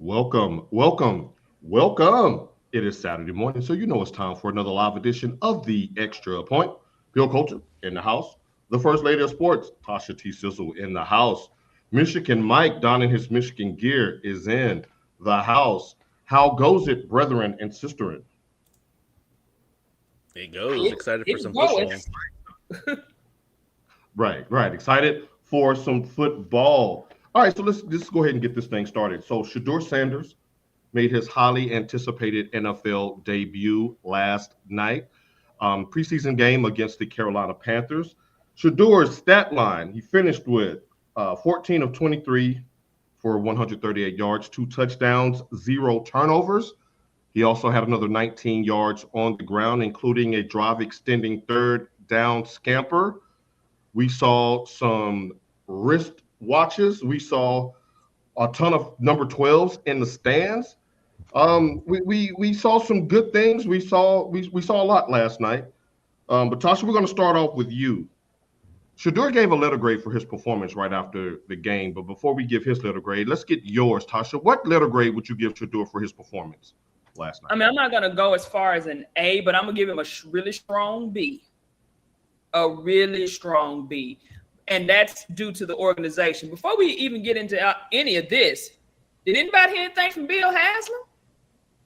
Welcome, welcome, welcome. It is Saturday morning, so you know it's time for another live edition of the Extra Point. Bill Culture in the house. The First Lady of Sports, Tasha T. Sizzle in the house. Michigan Mike, donning his Michigan gear, is in the house. How goes it, brethren and sisterin? It goes. Excited for It some going. football. Right. Excited for some football. All right, so let's just go ahead and get this thing started. So Shedeur Sanders made his highly anticipated NFL debut last night. Preseason game against the Carolina Panthers. Shedeur's stat line, he finished with 14 of 23 for 138 yards, 2 touchdowns, 0 turnovers. He also had another 19 yards on the ground, including a drive extending third down scamper. We saw some wrist watches. We saw a ton of number 12s in the stands. We saw some good things. We saw a lot last night. But Tasha, we're going to start off with you. Shedeur gave a letter grade for his performance right after the game. But before we give his letter grade, let's get yours, Tasha. What letter grade would you give Shedeur for his performance last night? I mean, I'm not gonna go as far as an A, but I'm gonna give him a really strong B. A really strong B, and that's due to the organization. Before we even get into any of this, did anybody hear anything from Bill Haslam?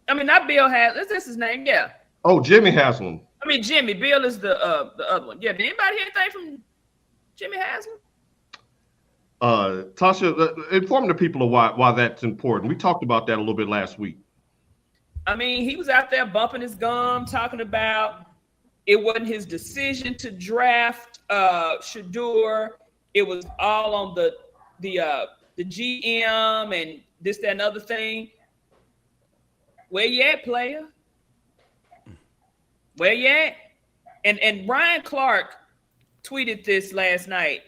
I mean, not Bill Haslam. That's his name, yeah. Oh, Jimmy Haslam. I mean, Jimmy. Bill is the other one. Yeah. Did anybody hear anything from Jimmy Haslam? Tasha, inform the people of why that's important. We talked about that a little bit last week. I mean, he was out there bumping his gum, talking about it wasn't his decision to draft Shedeur. It was all on the GM and this, that, and other thing. Where you at, player? Where you at? And Ryan Clark tweeted this last night.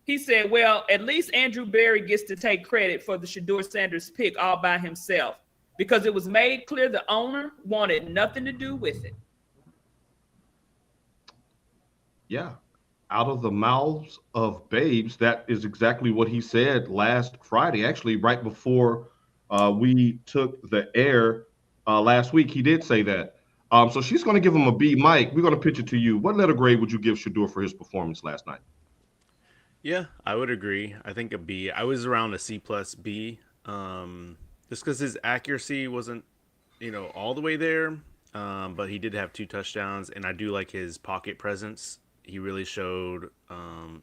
He said, well, at least Andrew Berry gets to take credit for the Shedeur Sanders pick all by himself because it was made clear the owner wanted nothing to do with it. Yeah. Out of the mouths of babes, that is exactly what he said last Friday. Actually, right before we took the air last week, he did say that. So she's going to give him a B. Mike, we're going to pitch it to you. What letter grade would you give Shedeur for his performance last night? Yeah, I would agree. I think a B. I was around a C plus B. Just because his accuracy wasn't, all the way there. But he did have 2 touchdowns, and I do like his pocket presence. He really showed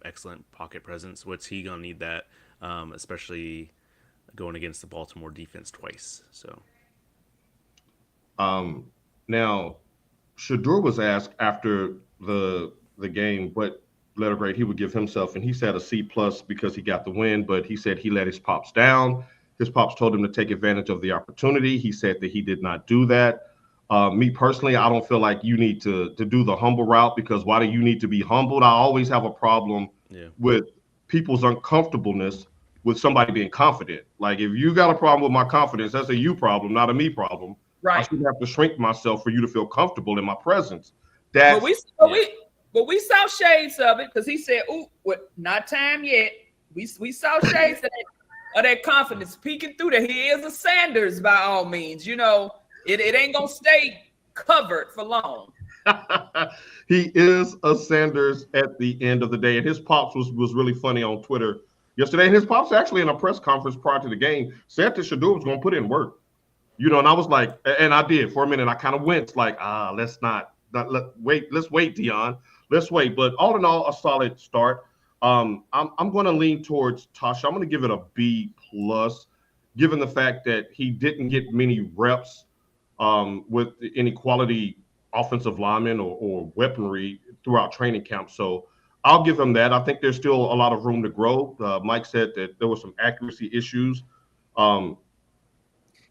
excellent pocket presence. What's he gonna need that, especially going against the Baltimore defense twice? So, now, Shedeur was asked after the game what letter grade he would give himself, and he said a C plus because he got the win. But he said he let his pops down. His pops told him to take advantage of the opportunity. He said that he did not do that. Me personally, I don't feel like you need to do the humble route because why do you need to be humbled? I always have a problem with people's uncomfortableness with somebody being confident. Like if you got a problem with my confidence, that's a you problem, not a me problem. Right. I shouldn't have to shrink myself for you to feel comfortable in my presence. But we saw shades of it because he said, "Ooh, not time yet." We saw shades of that confidence peeking through there. He is a Sanders by all means, It ain't gonna stay covered for long. He is a Sanders at the end of the day, and his pops was really funny on Twitter yesterday. And his pops actually in a press conference prior to the game said that Shedeur was going to put in work, And I was like, and I did for a minute. I kind of went like, let's wait, Dion, let's wait. But all in all, a solid start. I'm going to lean towards Tasha. I'm going to give it a B plus, given the fact that he didn't get many reps with any quality offensive linemen or weaponry throughout training camp. So I'll give him that. I think there's still a lot of room to grow. Mike said that there were some accuracy issues. And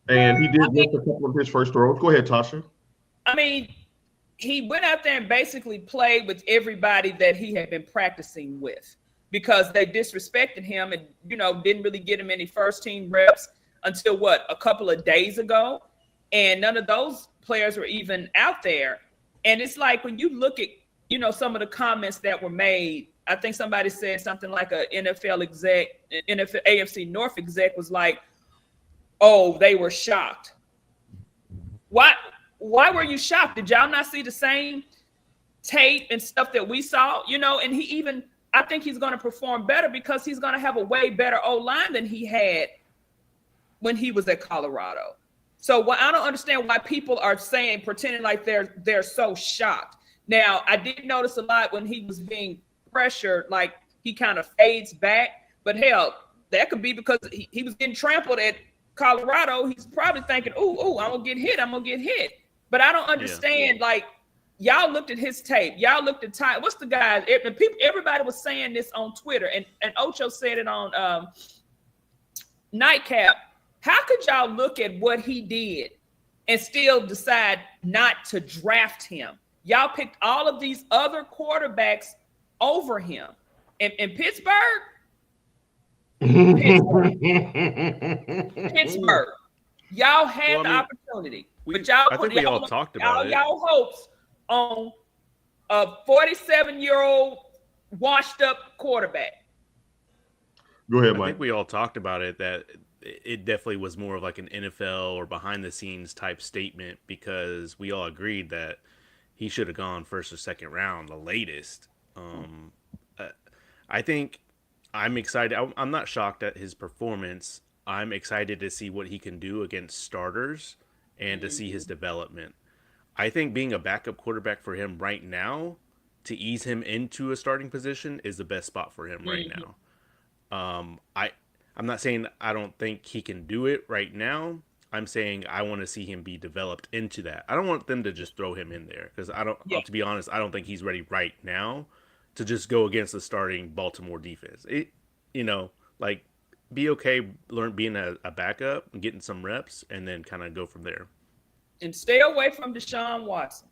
he did miss a couple of his first throws. Go ahead, Tasha. I mean, he went out there and basically played with everybody that he had been practicing with because they disrespected him and, didn't really get him any first team reps until a couple of days ago. And none of those players were even out there. And it's like when you look at, some of the comments that were made, I think somebody said something like a NFL exec, NFL AFC North exec was like, oh, they were shocked. Why were you shocked? Did y'all not see the same tape and stuff that we saw? And I think he's going to perform better because he's going to have a way better O-line than he had when he was at Colorado. So I don't understand why people are pretending like they're so shocked. Now, I did notice a lot when he was being pressured, like he kind of fades back. But hell, that could be because he was getting trampled at Colorado. He's probably thinking, ooh, I'm going to get hit. But I don't understand, like, y'all looked at his tape. Y'all looked at time. What's the guy? Everybody was saying this on Twitter, and Ocho said it on Nightcap. How could y'all look at what he did and still decide not to draft him? Y'all picked all of these other quarterbacks over him. In Pittsburgh, y'all had the opportunity. But y'all put y'all hopes on a 47-year-old washed up quarterback. Go ahead, Mike. I think we all talked about it, that it definitely was more of like an NFL or behind the scenes type statement, because we all agreed that he should have gone first or second round, the latest. I think I'm excited. I'm not shocked at his performance. I'm excited to see what he can do against starters and to see his development. I think being a backup quarterback for him right now, to ease him into a starting position, is the best spot for him right now. I'm not saying I don't think he can do it right now. I'm saying I want to see him be developed into that. I don't want them to just throw him in there, because to be honest, I don't think he's ready right now to just go against the starting Baltimore defense. Be okay, being a backup and getting some reps, and then kind of go from there. And stay away from Deshaun Watson.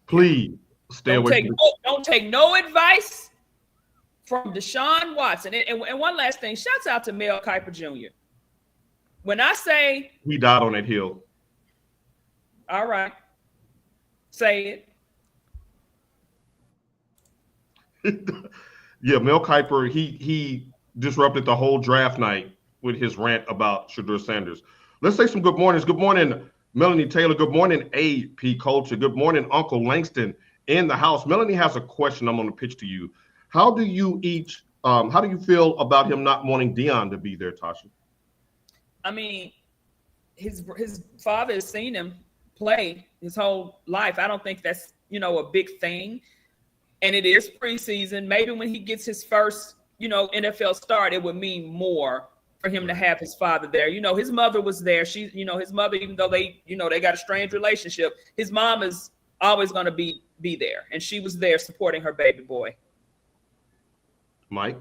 Please stay away. Don't take no advice from Deshaun Watson. And one last thing, shouts out to Mel Kiper Jr. When I say he died on that hill. All right. Say it. Yeah, Mel Kiper, he disrupted the whole draft night with his rant about Shedeur Sanders. Let's say some good mornings. Good morning, Melanie Taylor. Good morning, AP Culture. Good morning, Uncle Langston in the house. Melanie has a question I'm going to pitch to you. How do you feel about him not wanting Dion to be there, Tasha? I mean, his father has seen him play his whole life. I don't think that's, a big thing. And it is preseason. Maybe when he gets his first, NFL start, it would mean more for him to have his father there. His mother was there. His mother, even though they got a strange relationship, his mom is always going to be there. And she was there supporting her baby boy. Mike?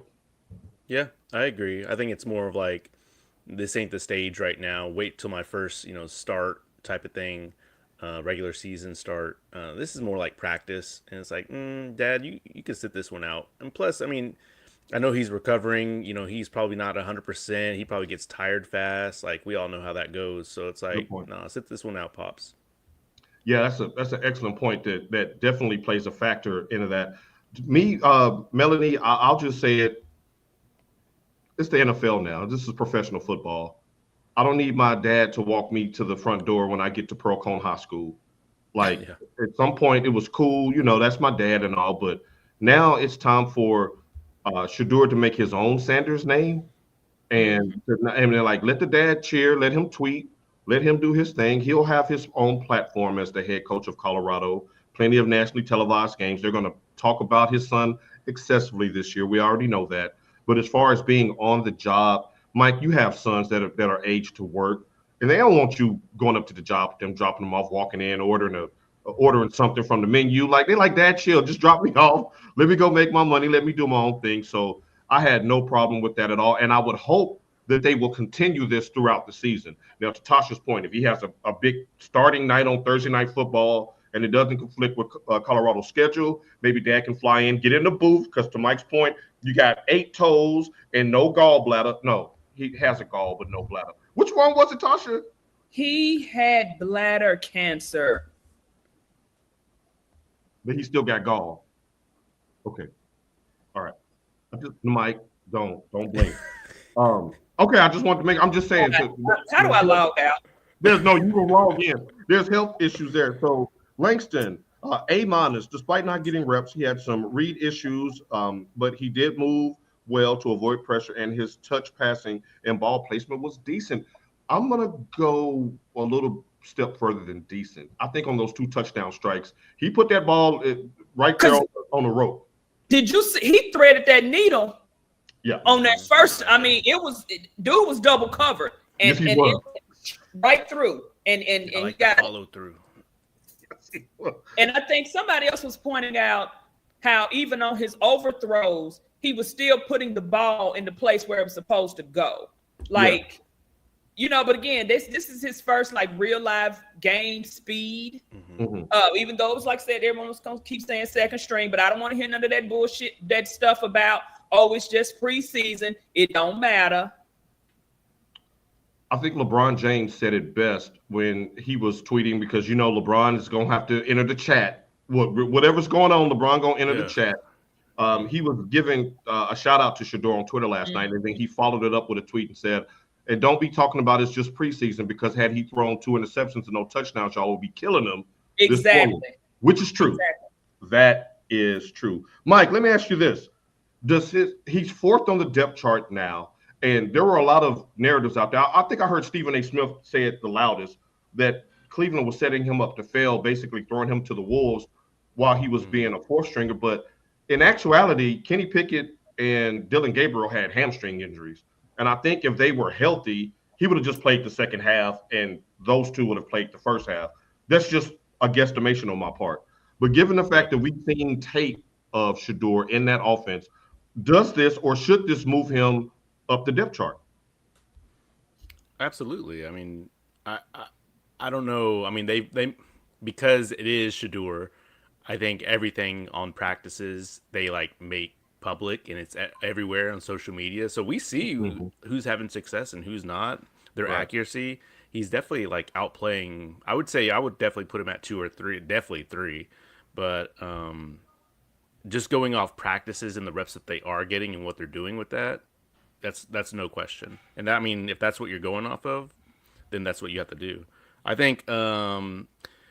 Yeah, I agree. I think it's more of like, this ain't the stage right now. Wait till my first, start type of thing, regular season start. This is more like practice. And it's like, Dad, you can sit this one out. And plus, I mean, I know he's recovering. He's probably not 100%. He probably gets tired fast. Like, we all know how that goes. So it's like, no, sit this one out, Pops. Yeah, that's an excellent point that definitely plays a factor into that. Me, Melanie, I'll just say it. It's the NFL now. This is professional football. I don't need my dad to walk me to the front door when I get to Pearl Cone High School. Like, At some point, it was cool. That's my dad and all. But now it's time for Shedeur to make his own Sanders name. And they're like, let the dad cheer. Let him tweet. Let him do his thing. He'll have his own platform as the head coach of Colorado. Plenty of nationally televised games. They're going to talk about his son excessively this year. We already know that. But as far as being on the job, Mike, you have sons that are aged to work, and they don't want you going up to the job with them, dropping them off, walking in, ordering something from the menu. They like, Dad, chill, just drop me off. Let me go make my money. Let me do my own thing. So I had no problem with that at all. And I would hope that they will continue this throughout the season. Now, to Tasha's point, if he has a big starting night on Thursday Night Football and it doesn't conflict with Colorado's schedule, maybe Dad can fly in, get in the booth, because to Mike's point, you got 8 toes and no gallbladder. No, he has a gall but no bladder. Which one was it, Tasha? He had bladder cancer. But he still got gall. Okay. All right. Mike, don't blink. Okay, I just want to make. I'm just saying. Okay. How do I log out? There's no. You were wrong again. There's health issues there. So Langston, A-, despite not getting reps, he had some read issues, but he did move well to avoid pressure, and his touch passing and ball placement was decent. I'm gonna go a little step further than decent. I think on those 2 touchdown strikes, he put that ball right there on the rope. Did you see he threaded that needle? Yeah. On that first, I mean, dude was double covered and, Yes, he was. right through, and like he got follow through. And I think somebody else was pointing out how even on his overthrows, he was still putting the ball in the place where it was supposed to go. Like, but again, this is his first like real live game speed. Even though it was like I said, everyone was gonna keep saying second string, but I don't want to hear none of that bullshit, that stuff about it's just preseason. It don't matter. I think LeBron James said it best when he was tweeting, because LeBron is gonna have to enter the chat. Whatever's going on, LeBron gonna enter the chat. He was giving a shout out to Shedeur on Twitter last night, and then he followed it up with a tweet and said, "And don't be talking about it's just preseason, because had he thrown 2 interceptions and no touchdowns, y'all will be killing him." Exactly. Which is true. Exactly. That is true. Mike, let me ask you this. He's 4th on the depth chart now, and there were a lot of narratives out there. I think I heard Stephen A. Smith say it the loudest, that Cleveland was setting him up to fail, basically throwing him to the wolves while he was being a 4th stringer. But in actuality, Kenny Pickett and Dylan Gabriel had hamstring injuries. And I think if they were healthy, he would have just played the second half, and those 2 would have played the first half. That's just a guesstimation on my part. But given the fact that we've seen tape of Shedeur in that offense, does this or should this move him up the depth chart? Absolutely. I mean, I don't know. I mean, they because it is Shedeur, I think everything on practices they like make public, and it's everywhere on social media. So we see who's having success and who's not. Their accuracy. He's definitely like outplaying. I would say I would definitely put him at 2 or 3, definitely 3. But just going off practices and the reps that they are getting and what they're doing with that, that's no question. And that, I mean, if that's what you're going off of, then that's what you have to do. I think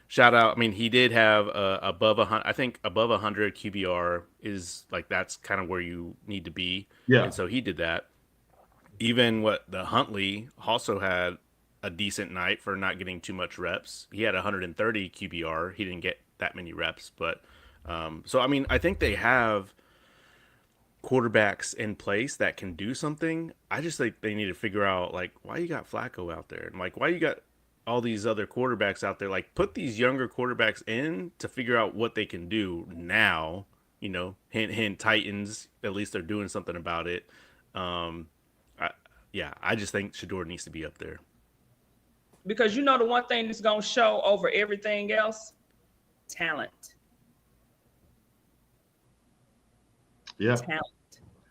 shout out. I mean, he did have above 100. I think above 100 QBR is like that's kind of where you need to be. Yeah. And so he did that. Even the Huntley also had a decent night for not getting too much reps. He had 130 QBR. He didn't get that many reps, but so I mean, I think they have quarterbacks in place that can do something. I just think they need to figure out like why you got Flacco out there, and like why you got all these other quarterbacks out there. Like put these younger quarterbacks in to figure out what they can do now. Hint, hint. Titans. At least they're doing something about it. I just think Shedeur needs to be up there. Because the one thing that's going to show over everything else, talent. Yeah. Talent.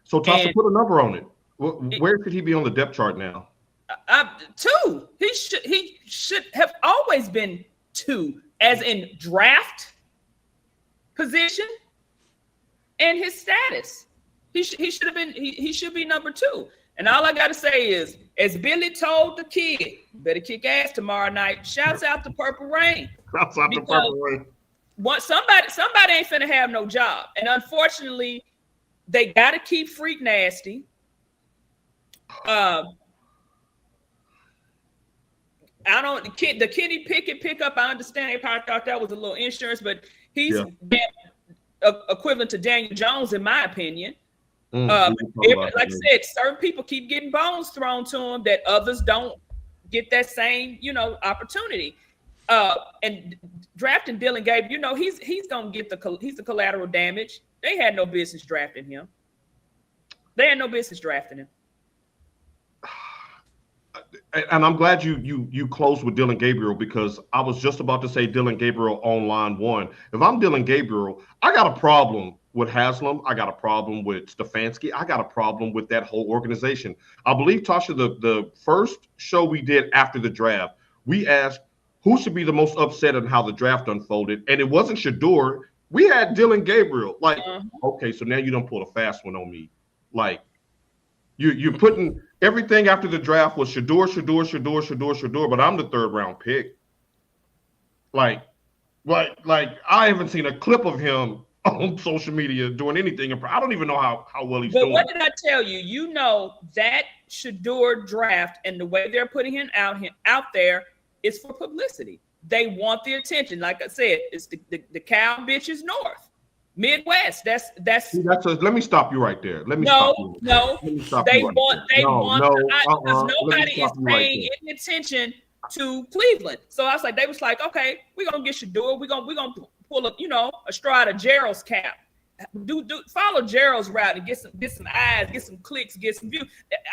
So Tasha, put a number on it. Where could he be on the depth chart now? 2. He should have always been 2, as in draft position and his status. He should have been. He should be number 2. And all I got to say is, as Billy told the kid, better kick ass tomorrow night. Shouts out to Purple Rain. Shouts out to Purple Rain. Somebody ain't finna have no job. And unfortunately, they got to keep Freak nasty. The Kenny Pickett pickup, I understand they probably thought that was a little insurance, but he's equivalent to Daniel Jones, in my opinion. Like I said, certain people keep getting bones thrown to them that others don't get that same, opportunity. And drafting Dylan Gabe, he's gonna get he's the collateral damage. They had no business drafting him. And I'm glad you closed with Dylan Gabriel, because I was just about to say Dylan Gabriel on line 1. If I'm Dylan Gabriel, I got a problem with Haslam. I got a problem with Stefanski. I got a problem with that whole organization. I believe, Tasha, the first show we did after the draft, we asked who should be the most upset on how the draft unfolded, and it wasn't Shedeur. We had Dylan Gabriel. Like, okay, so now you don't pull a fast one on me. Like, You're putting everything after the draft was Shedeur, but I'm the 3rd round pick. Like I haven't seen a clip of him on social media doing anything. I don't even know how well he's doing. But what did I tell you? You know that Shedeur draft and the way they're putting him out there is for publicity. They want the attention. Like I said, it's the cow bitches north, Midwest. That's. Let me stop you right there. They want because nobody is paying any attention to Cleveland. So I was like, they was like, okay, we're gonna get Shedeur. We're gonna pull up, a straw out of Gerald's cap. Follow Gerald's route and get some eyes, get some clicks, get some views.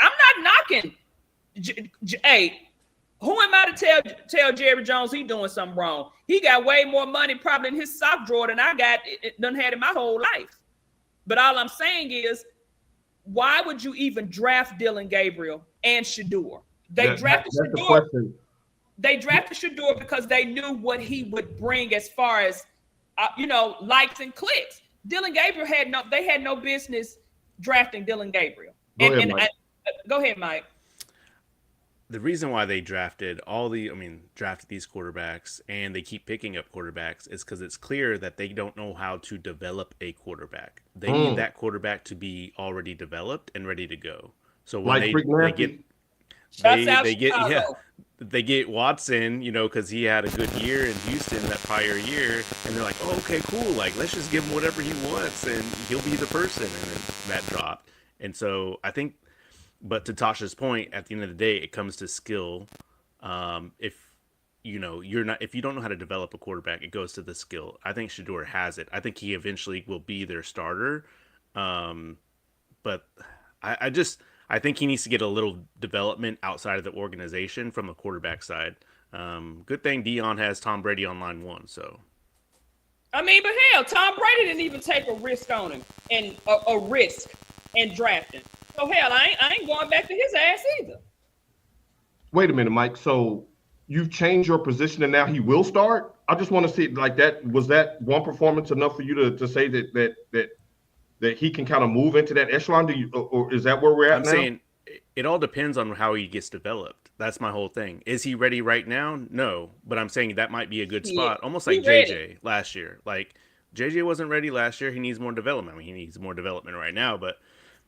I'm not knocking. Hey, who am I to tell Jerry Jones he doing something wrong? He got way more money probably in his sock drawer than I got done had in my whole life. But all I'm saying is, why would you even draft Dillon Gabriel and Shedeur? They drafted Shedeur. They drafted Shedeur because they knew what he would bring as far as likes and clicks. Dillon Gabriel had no business drafting Dillon Gabriel. Go ahead, Mike. The reason why they drafted these quarterbacks and they keep picking up quarterbacks is because it's clear that they don't know how to develop a quarterback. They need that quarterback to be already developed and ready to go. So when they get Watson, because he had a good year in Houston that prior year, and they're like, oh, okay, cool. Like, let's just give him whatever he wants and he'll be the person. And then that dropped. And so I think, but to Tasha's point, at the end of the day, it comes to skill. If you don't know how to develop a quarterback, it goes to the skill. I think Shedeur has it. I think he eventually will be their starter. But I think he needs to get a little development outside of the organization from the quarterback side. Good thing Dion has Tom Brady on line 1. So, but hell, Tom Brady didn't even take a risk on him and a risk in drafting. So hell, I ain't going back to his ass either. Wait a minute, Mike. So you've changed your position and now he will start? I just want to see like that. Was that one performance enough for you to say that he can kind of move into that echelon? Or is that where we're at now? I'm saying it all depends on how he gets developed. That's my whole thing. Is he ready right now? No. But I'm saying that might be a good spot. Almost like JJ last year. Like JJ wasn't ready last year. He needs more development. He needs more development right now.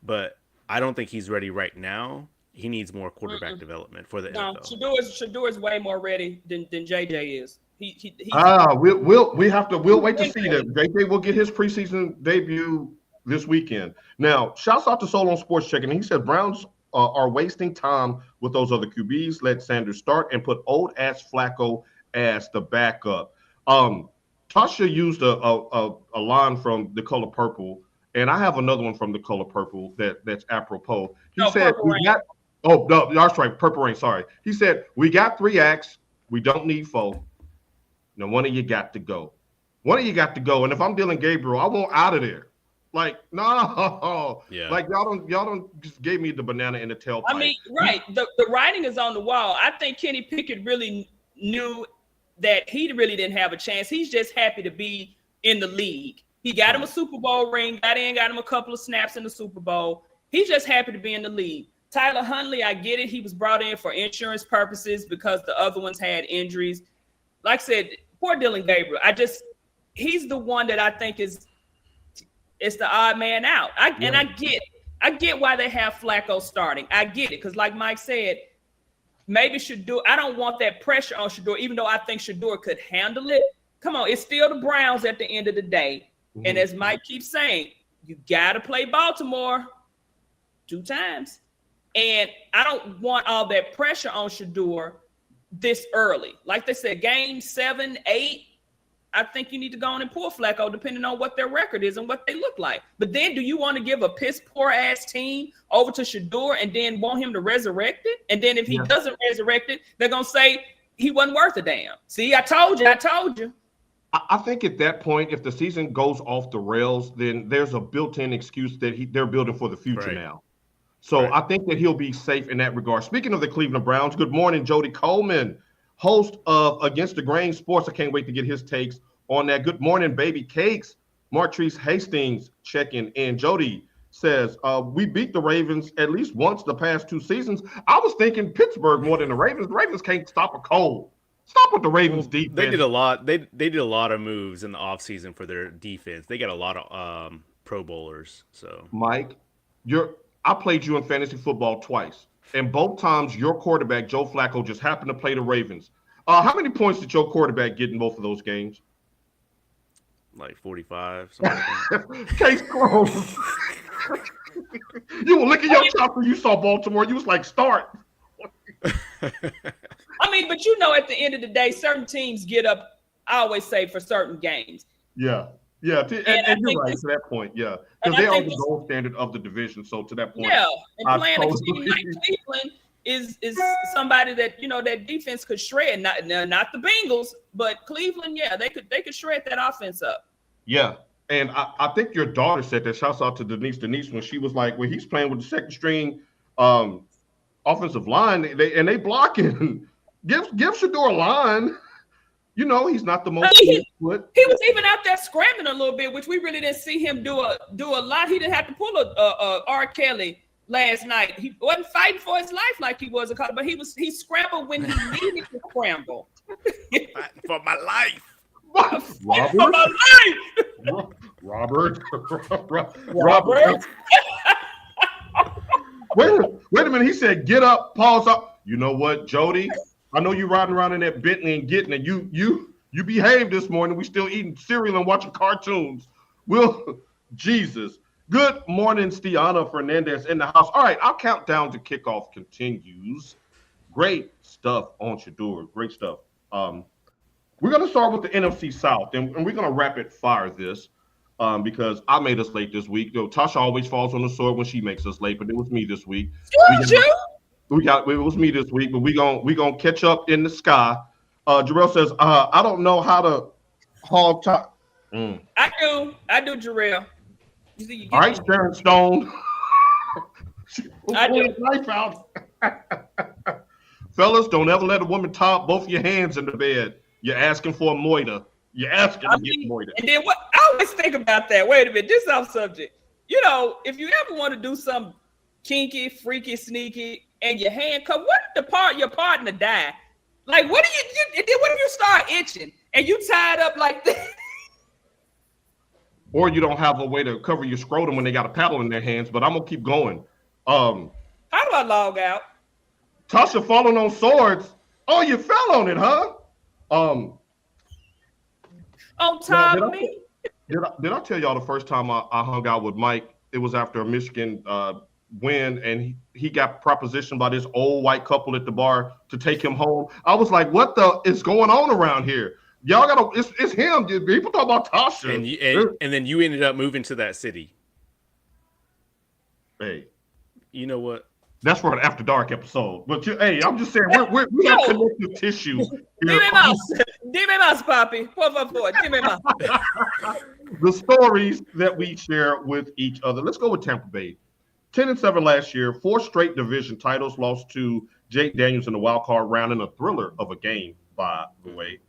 But I don't think he's ready right now. He needs more quarterback development for the NFL. Shedeur is way more ready than JJ is. We'll wait to see that. JJ will get his preseason debut this weekend. Now, shouts out to Soul on Sports Checking. He said Browns are wasting time with those other QBs. Let Sanders start and put old ass Flacco as the backup. Tasha used a line from The Color Purple, and I have another one from The Color Purple that's apropos. He said that's right, Purple Rain. Sorry. He said we got 3 acts. We don't need 4. Now one of you got to go. And if I'm Dillon Gabriel, I want out of there. Like, no. Yeah. Like y'all don't just gave me the banana in the tailpipe. Right. The writing is on the wall. I think Kenny Pickett really knew that he really didn't have a chance. He's just happy to be in the league. He got him a Super Bowl ring, got him a couple of snaps in the Super Bowl. He's just happy to be in the league. Tyler Huntley, I get it. He was brought in for insurance purposes because the other ones had injuries. Like I said, poor Dillon Gabriel. He's the one that I think it's the odd man out. I get why they have Flacco starting. I get it because, like Mike said, maybe Shedeur. I don't want that pressure on Shedeur, even though I think Shedeur could handle it. Come on, it's still the Browns at the end of the day. Mm-hmm. And as Mike keeps saying, you got to play Baltimore 2 times. And I don't want all that pressure on Shedeur this early. Like they said, game 7, 8, I think you need to go on and pull Flacco depending on what their record is and what they look like. But then do you want to give a piss poor ass team over to Shedeur and then want him to resurrect it? And then if he doesn't resurrect it, they're going to say he wasn't worth a damn. See, I told you. I think at that point, if the season goes off the rails, then there's a built-in excuse that they're building for the future now. So I think that he'll be safe in that regard. Speaking of the Cleveland Browns, good morning, Jody Coleman, host of Against the Grain Sports. I can't wait to get his takes on that. Good morning, baby cakes. Martrice Hastings checking in. Jody says, we beat the Ravens at least once the past 2 seasons. I was thinking Pittsburgh more than the Ravens. The Ravens can't stop a cold. Stop with the Ravens defense. They did a lot. They did a lot of moves in the offseason for their defense. They got a lot of Pro Bowlers. So Mike, I played you in fantasy football twice, and both times your quarterback Joe Flacco just happened to play the Ravens. How many points did your quarterback get in both of those games? Like 45. Something like that. Case closed. You were licking your chops when you saw Baltimore. You was like, start. I mean, but at the end of the day, certain teams get up, I always say, for certain games. Yeah. And you're right to that point, yeah. Because they are the gold standard of the division. So to that point. Yeah, and playing a team like Cleveland is somebody that, that defense could shred. Not the Bengals, but Cleveland, yeah, they could shred that offense up. Yeah. And I think your daughter said that. Shouts out to Denise when she was like, when he's playing with the second string offensive line, they blocking. Give Shedeur a line. He's not the most. He was even out there scrambling a little bit, which we really didn't see him do a lot. He didn't have to pull a R. Kelly last night. He wasn't fighting for his life like he was a college, but he scrambled when he needed to scramble. Fighting for my life. Robert. Wait a minute. He said, "Get up, pause up." You know what, Jody? I know you riding around in that Bentley and getting it. You behaved this morning. We still eating cereal and watching cartoons. Jesus. Good morning, Stiana Fernandez in the house. All right, our countdown to kickoff continues. Great stuff on Shedeur. Great stuff. We're going to start with the NFC South, and we're going to rapid fire this because I made us late this week. Tasha always falls on the sword when she makes us late, but it was me this week. It was me this week, but we gonna catch up in the sky. Jarrell says, I don't know how to hog top. I do, Jarrell. All right, Sharon Stone. I do. Life out. Fellas, don't ever let a woman top both your hands in the bed. You're asking for a moita. You're asking to get moita. And then what? I always think about that. Wait a minute, this is off subject. If you ever want to do something kinky, freaky, sneaky, and your hand cut, what if your partner die? Like, what do you do? And then what if you start itching and you tied up like this? Or you don't have a way to cover your scrotum when they got a paddle in their hands, but I'm gonna keep going. How do I log out? Tasha falling on swords. Oh, you fell on it, huh? On top of me. Did I tell y'all the first time I hung out with Mike? It was after a Michigan win, and he got propositioned by this old white couple at the bar to take him home. I was like, what the is going on around here? Y'all gotta, it's him. People talk about Tasha. And then you ended up moving to that city. Hey. You know what? That's for an After Dark episode. But hey, I'm just saying, we have connective tissue. Dime más, papi. Por favor, dime más. The stories that we share with each other. Let's go with Tampa Bay. 10-7 last year, 4 straight division titles, lost to Jake Daniels in the wild card round in a thriller of a game, by the way.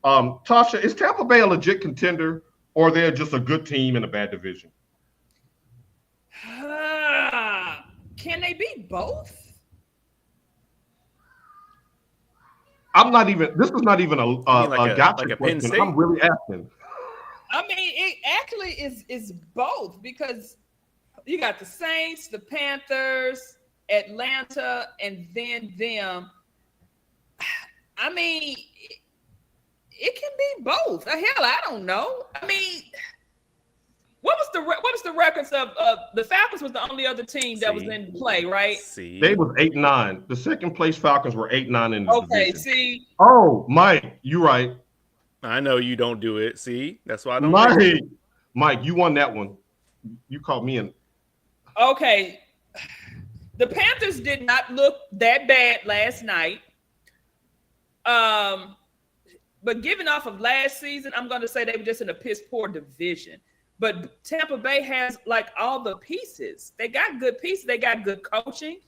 Tasha, is Tampa Bay a legit contender, or they're just a good team in a bad division? Can they be both? This is not even a gotcha question. I'm really asking. I mean, it actually is both, because you got the Saints, the Panthers, Atlanta, and then them. I mean, it can be both. Hell, I don't know. I mean, what was the records of the Falcons? Was the only other team that was in play, right? They was 8-9. The second place Falcons were 8-9 in the division. See. Oh, Mike, you right. I know you don't do it. See, that's why I don't. Mike, you won that one. You called me in. Okay, the Panthers did not look that bad last night. But given off of last season, I'm going to say they were just in a piss poor division. But Tampa Bay has like all the pieces. They got good pieces. They got good coaching.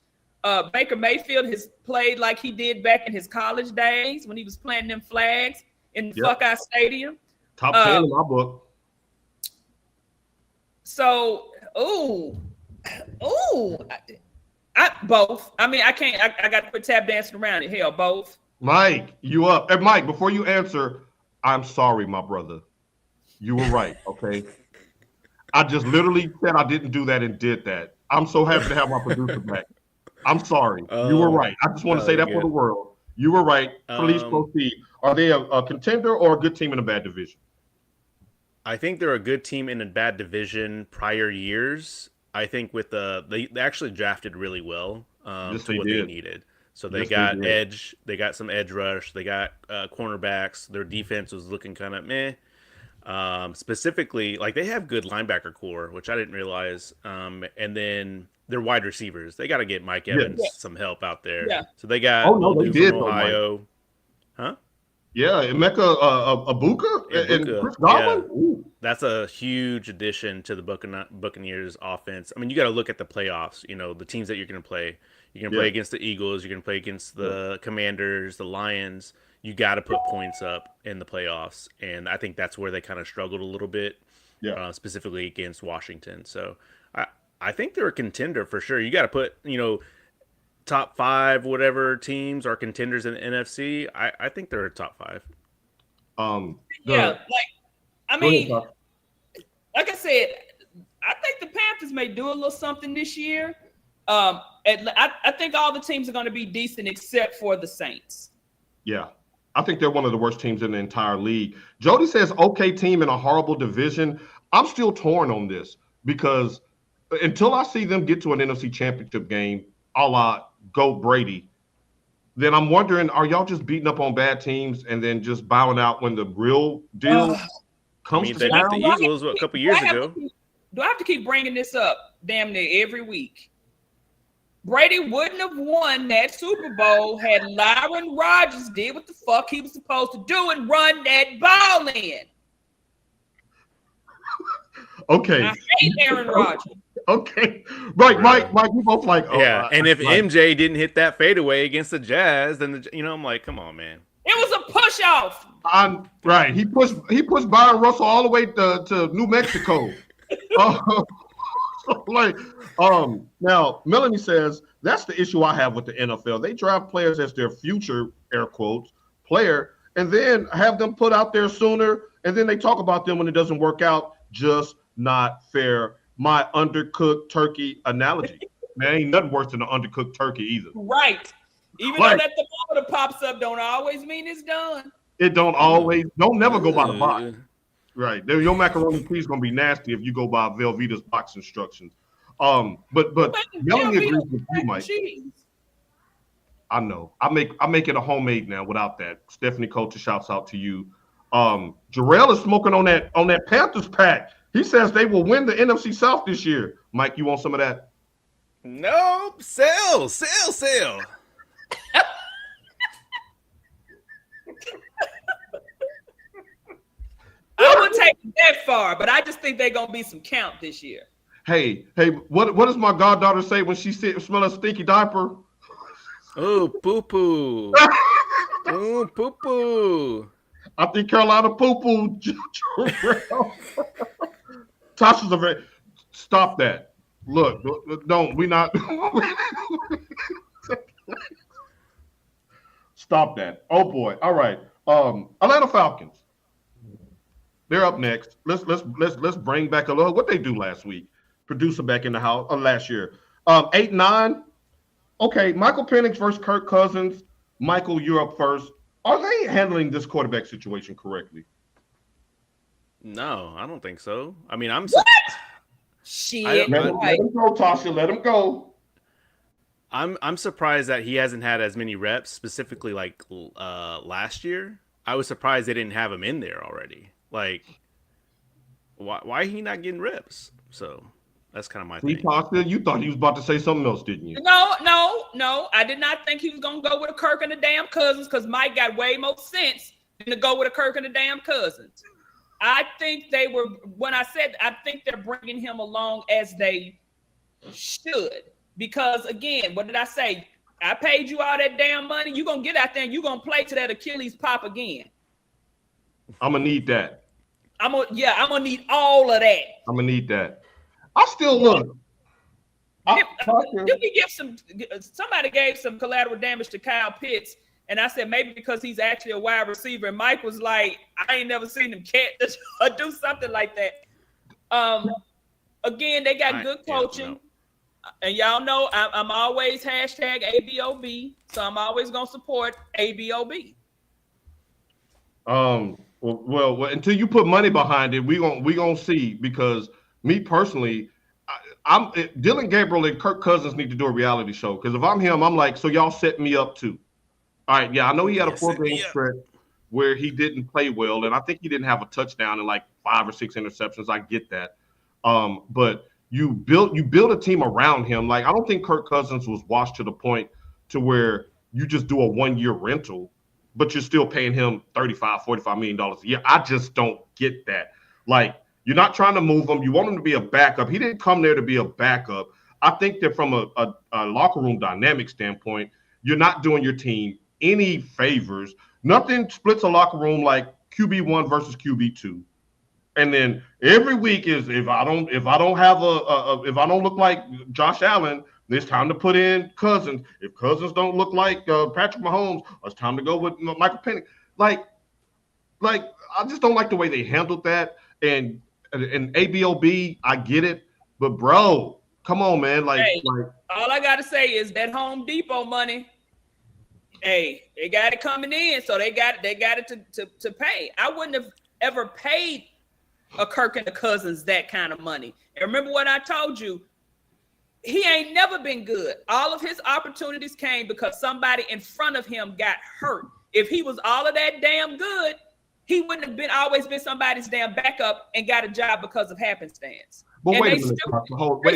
Baker Mayfield has played like he did back in his college days when he was planting them flags in the Buckeye Stadium. Top 10 in my book. So, Ooh, I both. I mean, I can't. I got to put tap dancing around it. Hell, both. Mike, you up? And Mike, before you answer, I'm sorry, my brother. You were right. Okay. I just literally said I didn't do that and did that. I'm so happy to have my producer back. I'm sorry. You were right. I just want to say that for the world. You were right. Please proceed. Are they a contender or a good team in a bad division? I think they're a good team in a bad division prior years. I think with they actually drafted really well Yes, to what they needed. So they got edge. They got some edge rush. They got cornerbacks. Their defense was looking kind of meh. Specifically, like they have good linebacker core, which I didn't realize. And then their wide receivers. They got to get Mike Evans some help out there. Yeah. So they got they did from Ohio. Huh? Yeah, Emeka Ibuka and Chris Godwin. Yeah. That's a huge addition to the Buccaneers offense. I mean, you got to look at the playoffs. You know, the teams that you're going to play. You're going to play against the Eagles. You're going to play against the Commanders, the Lions. You got to put points up in the playoffs, and I think that's where they kind of struggled a little bit, specifically against Washington. So I think they're a contender for sure. You got to put, top 5 whatever teams are contenders in the NFC. I think they're a top 5. Like I said, I think the Panthers may do a little something this year. I think all the teams are going to be decent except for the Saints. Yeah. I think they're one of the worst teams in the entire league. Jody says, okay team in a horrible division. I'm still torn on this because until I see them get to an NFC championship game, a la Go Brady, then I'm wondering, are y'all just beating up on bad teams and then just bowing out when the real deal comes to they beat the Eagles a couple years ago. Do I have to keep bringing this up damn near every week? Brady wouldn't have won that Super Bowl had Aaron Rodgers did what the fuck he was supposed to do and run that ball in. Okay. I hate Aaron Rodgers. Okay. Right, Mike, you both like, and if MJ didn't hit that fadeaway against the Jazz, then I'm like, come on, man. It was a push off. Right. He pushed Byron Russell all the way to New Mexico. Now Melanie says that's the issue I have with the NFL. They draft players as their future, air quotes, player, and then have them put out there sooner, and then they talk about them when it doesn't work out. Just not fair. My undercooked turkey analogy. Man, ain't nothing worse than an undercooked turkey either. Right. Even though that thermometer pops up, don't always mean it's done. It don't never go by the box. Right. Your macaroni and cheese is gonna be nasty if you go by Velveeta's box instructions. But Melanie agrees with you, Mike. I know. I make it a homemade now without that. Stephanie Coulter shouts out to you. Jarrell is smoking on that Panthers pack. He says they will win the NFC South this year. Mike, you want some of that? Nope. Sell. I wouldn't take it that far, but I just think they're gonna be some count this year. Hey, what does my goddaughter say when she smell a stinky diaper? Oh, poo-poo. Oh, poo-poo. I think Carolina poo-poo. Tasha's a very... Stop that. Look, don't. We not... Stop that. Oh, boy. All right. Atlanta Falcons. They're up next. Let's bring back a little... What they do last week? Producer back in the house last year. 8-9. Okay, Michael Penix versus Kirk Cousins. Michael, you're up first. Are they handling this quarterback situation correctly? No, I don't think so. I mean, I'm shit. Let him go, Tasha. Let him go. I'm surprised that he hasn't had as many reps, specifically like last year. I was surprised they didn't have him in there already. Like, why he not getting reps? So that's kind of my thing. Tasha, you thought he was about to say something else, didn't you? No. I did not think he was gonna go with a Kirk and the damn Cousins because Mike got way more sense than to go with a Kirk and the damn Cousins. I think they were, when I said, I think they're bringing him along as they should. Because again, what did I say? I paid you all that damn money. You're going to get out there and you're going to play to that Achilles pop again. I'm going to need that. I'm going to need all of that. I'm going to need that. I still look. You can give somebody gave some collateral damage to Kyle Pitts, and I said maybe because he's actually a wide receiver. And Mike was like, I ain't never seen him catch or do something like that. Again, they got good coaching. And y'all know I'm always hashtag ABOB, so I'm always gonna support ABOB. Well, until you put money behind it, we gonna see, because me personally, Dylan Gabriel and Kirk Cousins need to do a reality show, because if I'm him, I'm like, so y'all set me up too. All right, yeah, I know he had a 4-game stretch where he didn't play well, and I think he didn't have a touchdown and like 5 or 6 interceptions. I get that, but you built a team around him. Like, I don't think Kirk Cousins was washed to the point to where you just do a 1-year rental, but you're still paying him $35-45 million a year. I just don't get that. Like, you're not trying to move him. You want him to be a backup. He didn't come there to be a backup. I think that from a locker room dynamic standpoint, you're not doing your team any favors. Nothing splits a locker room like QB1 versus QB2. And then every week is if I don't look like Josh Allen, it's time to put in Cousins. If Cousins don't look like Patrick Mahomes, it's time to go with Michael Penix. Like I just don't like the way they handled that. And ABOB, I get it, but bro, come on, man. Like all I gotta say is that Home Depot money. Hey, they got it coming in, so they got it to pay. I wouldn't have ever paid a Kirk and a Cousins that kind of money. And remember what I told you, he ain't never been good. All of his opportunities came because somebody in front of him got hurt. If he was all of that damn good, he wouldn't have always been somebody's damn backup and got a job because of happenstance. But and wait a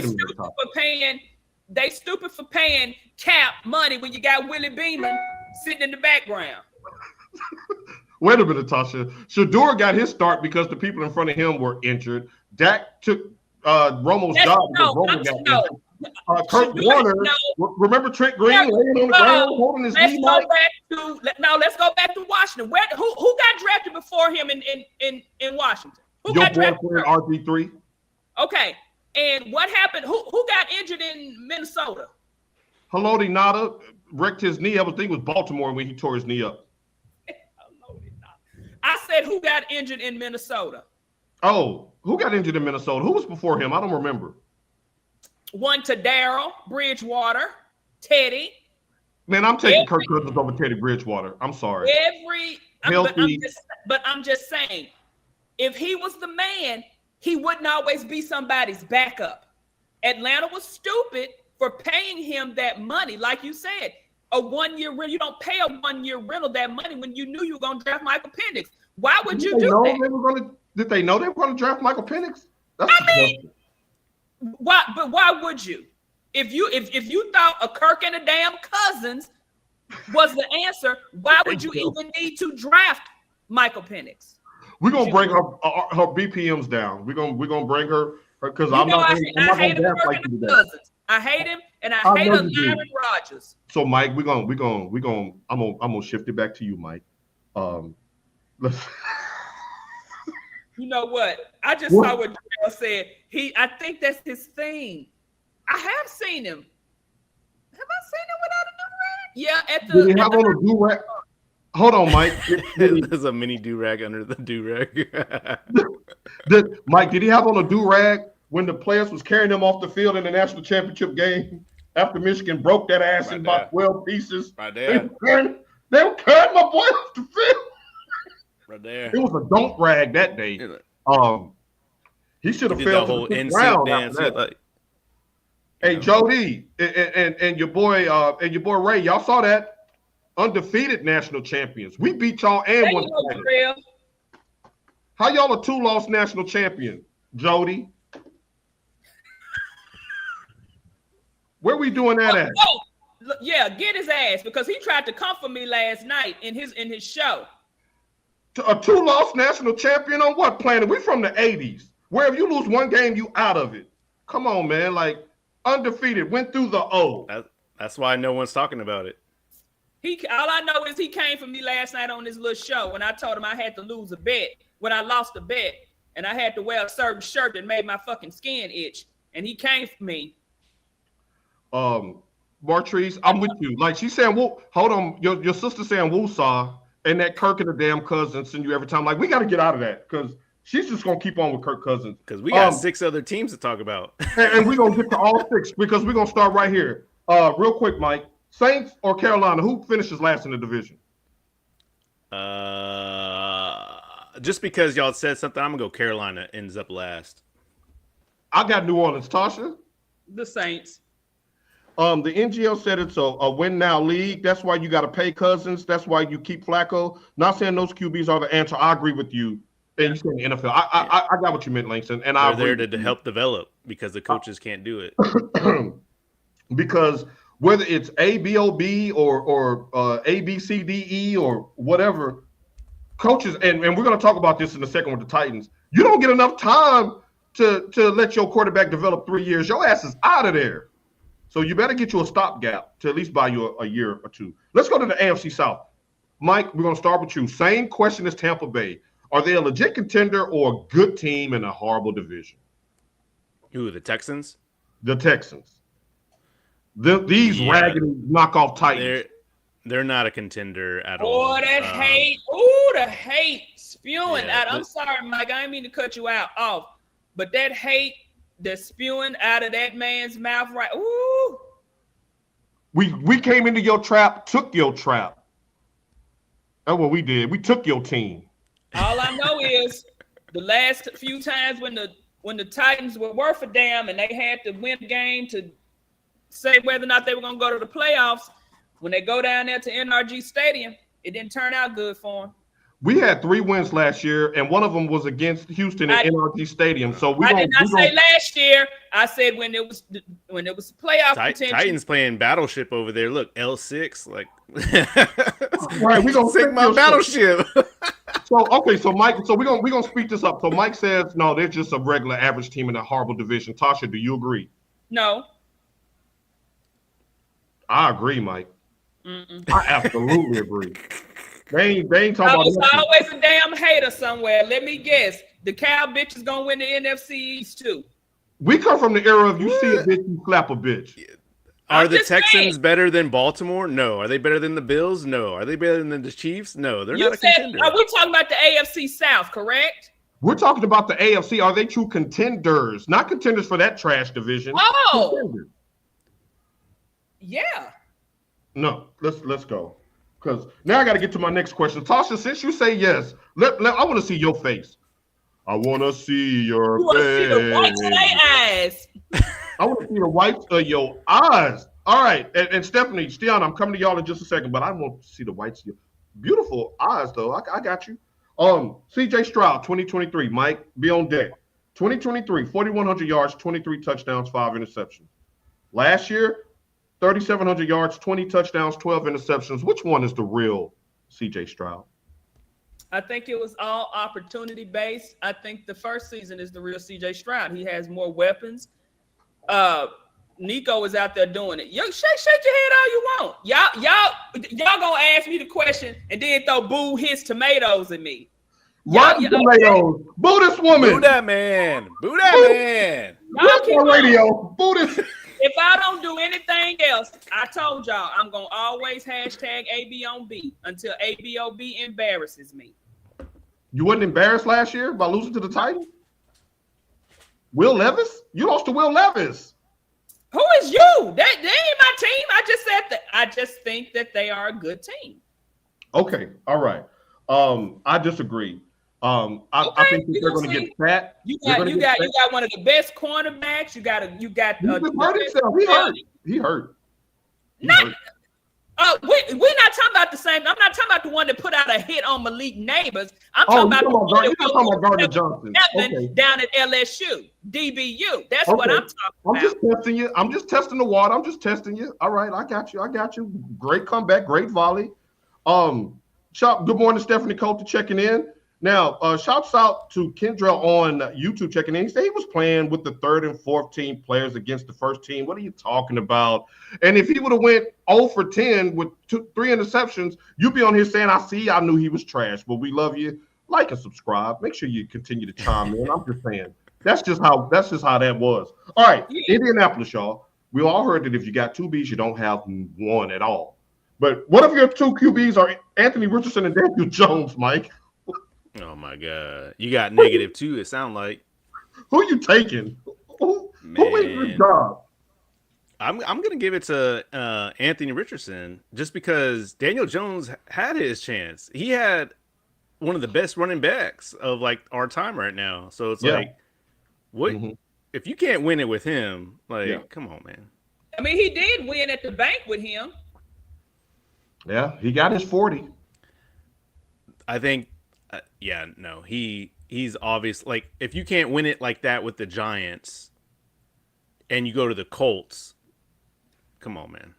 minute. They stupid for paying Cap money when you got Willie Beeman sitting in the background. Wait a minute, Tasha. Shedeur got his start because the people in front of him were injured. Dak took Romo's job because Romo got injured. Kurt Warner, remember Trent Green laying on the ground holding his knee? Let's go back to Washington. Who got drafted before him in Washington? Your boyfriend RG3. Okay, and what happened? Who got injured in Minnesota? Haloti Ngata wrecked his knee. I think it was Baltimore when he tore his knee up. I said, who got injured in Minnesota? Oh, who got injured in Minnesota? Who was before him? I don't remember. One to Darryl, Bridgewater, Teddy. Man, I'm taking Kirk Cousins over Teddy Bridgewater. I'm sorry. But I'm just saying, if he was the man, he wouldn't always be somebody's backup. Atlanta was stupid for paying him that money. Like you said, a 1-year rental. You don't pay a 1-year rental that money when you knew you were going to draft Michael Penix. Why would you do that? Did they know they were going to draft Michael Penix? Why would you? If you thought a Kirk and a damn Cousins was the answer, why would you even need to draft Michael Penix? We're gonna bring her BPMs down. We're gonna bring her because I hate him, I hate him, and I hate Aaron Rodgers. So Mike, I'm gonna shift it back to you, Mike. You know what? I just saw what Darryl said. I think that's his thing. I have seen him. Have I seen him without a do-rag? Yeah, at the. Did he have on a do-rag? Hold on, Mike. There's a mini do-rag under the do-rag. Mike, did he have on a do-rag when the players was carrying him off the field in the national championship game after Michigan broke that ass in about 12 pieces? Right there. They were carrying my boy off the field. Right there. It was a don't rag that day. He should have fell to the ground dance. Hey, Jody and your boy Ray, y'all saw that? Undefeated national champions. We beat y'all and won. How y'all a 2-loss national champion, Jody? Where we doing that at? Yeah, get his ass, because he tried to comfort me last night in his show. A 2-loss national champion on what planet? We from the 80s. Where if you lose one game, you out of it. Come on, man. Like, undefeated, went through the O. That's why no one's talking about it. All I know is he came for me last night on this little show when I told him I had to lose a bet, when I lost a bet, and I had to wear a certain shirt that made my fucking skin itch. And he came for me. Martrice, I'm with you. Like she's saying, well, hold on, your sister saying Woosaw, and that Kirk and the damn Cousins send you every time. Like we got to get out of that because she's just gonna keep on with Kirk Cousins. Because we got 6 other teams to talk about, and we're gonna get to all 6 because we're gonna start right here. Real quick, Mike. Saints or Carolina? Who finishes last in the division? Just because y'all said something, I'm gonna go Carolina ends up last. I got New Orleans. Tasha? The Saints. The NGL said it's a win now league. That's why you got to pay Cousins. That's why you keep Flacco. Not saying those QBs are the answer. I agree with you. And you said the NFL. I got what you meant, Langston. And they're there to help develop because the coaches can't do it. Because whether it's ABOB or ABCDE or whatever, coaches, and we're going to talk about this in a second with the Titans, you don't get enough time to let your quarterback develop 3 years. Your ass is out of there. So you better get you a stopgap to at least buy you a year or two. Let's go to the AFC South. Mike, we're going to start with you. Same question as Tampa Bay. Are they a legit contender or a good team in a horrible division? Who, the Texans? The Texans. These raggedy knockoff Titans. They're not a contender at all. Oh, that hate. Oh, the hate spewing out. I'm but, sorry, Mike. I didn't mean to cut you out off. But that hate that's spewing out of that man's mouth right. Ooh. We came into your trap, took your trap. That's what we did. We took your team. All I know is the last few times when the Titans were worth a damn and they had to win the game to say whether or not they were going to go to the playoffs, when they go down there to NRG Stadium, it didn't turn out good for them. We had 3 wins last year, and one of them was against Houston at NRG Stadium. So I did not say last year. I said when it was playoff contention. Titans playing Battleship over there. Look, L6, like right. We gonna sink my Battleship. So Mike, so we're gonna speak this up. So Mike says no, they're just a regular average team in a horrible division. Tasha, do you agree? No. I agree, Mike. I absolutely agree. They ain't talking about there's always a damn hater somewhere. Let me guess. The cow bitch is gonna win the NFC East too. We come from the era of you see a bitch, you slap a bitch. Are the Texans better than Baltimore? No. Are they better than the Bills? No. Are they better than the Chiefs? No. They're not a contender. Are we talking about the AFC South, correct? We're talking about the AFC. Are they true contenders? Not contenders for that trash division. Oh, contenders. Yeah. No, let's go. Because now I got to get to my next question. Tasha, since you say yes, I want to see your face. I want to see your face. See the whites of their eyes. I want to see the whites of your eyes. All right. And Stephanie, Stiana, I'm coming to y'all in just a second, but I want to see the whites of your beautiful eyes, though. I got you. CJ Stroud, 2023. Mike, be on deck. 2023, 4,100 yards, 23 touchdowns, 5 interceptions. Last year, 3,700 yards, 20 touchdowns, 12 interceptions. Which one is the real CJ Stroud? I think it was all opportunity based. I think the first season is the real CJ Stroud. He has more weapons. Nico is out there doing it. Yo, shake your head all you want. Y'all gonna ask me the question and then throw boo his tomatoes at me. What tomatoes? Boo this woman. Boo that man. Boo that man. Y'all on radio. Boo this. If I don't do anything else, I told y'all I'm gonna always hashtag AB on B until ABOB embarrasses me. You wasn't embarrassed last year by losing to the Titans? Will Levis? You lost to Will Levis. Who is you? They ain't my team. I just said that. I just think that they are a good team. Okay, all right. I disagree. I think they're going to get fat. You got one of the best cornerbacks. You got. He hurt. We're not talking about the same. I'm not talking about the one that put out a hit on Malik Neighbors. I'm talking about the one that talking about Gardner Johnson down at LSU, DBU. That's what I'm talking about. I'm just testing you. I'm just testing the water. I'm just testing you. All right, I got you. Great comeback, great volley. Good morning, Stephanie Coulter checking in. Now, shouts out to Kendra on YouTube checking in. He said he was playing with the 3rd and 4th team players against the 1st team. What are you talking about? And if he would have went 0 for 10 with 3 interceptions, you'd be on here saying, I knew he was trash. But we love you. Like and subscribe. Make sure you continue to chime in. I'm just saying. That's just how that was. All right, Indianapolis, y'all. We all heard that if you got two Bs, you don't have one at all. But what if your two QBs are Anthony Richardson and Daniel Jones, Mike? Oh my God, you got -2. It sounds like. Who are you taking? Who wins this job? I'm gonna give it to Anthony Richardson just because Daniel Jones had his chance. He had one of the best running backs of like our time right now. So it's like, what if you can't win it with him? Like, come on, man. I mean, he did win at the bank with him. Yeah, he got his 40. I think, he's obvious. Like, if you can't win it like that with the Giants, and you go to the Colts, come on, man.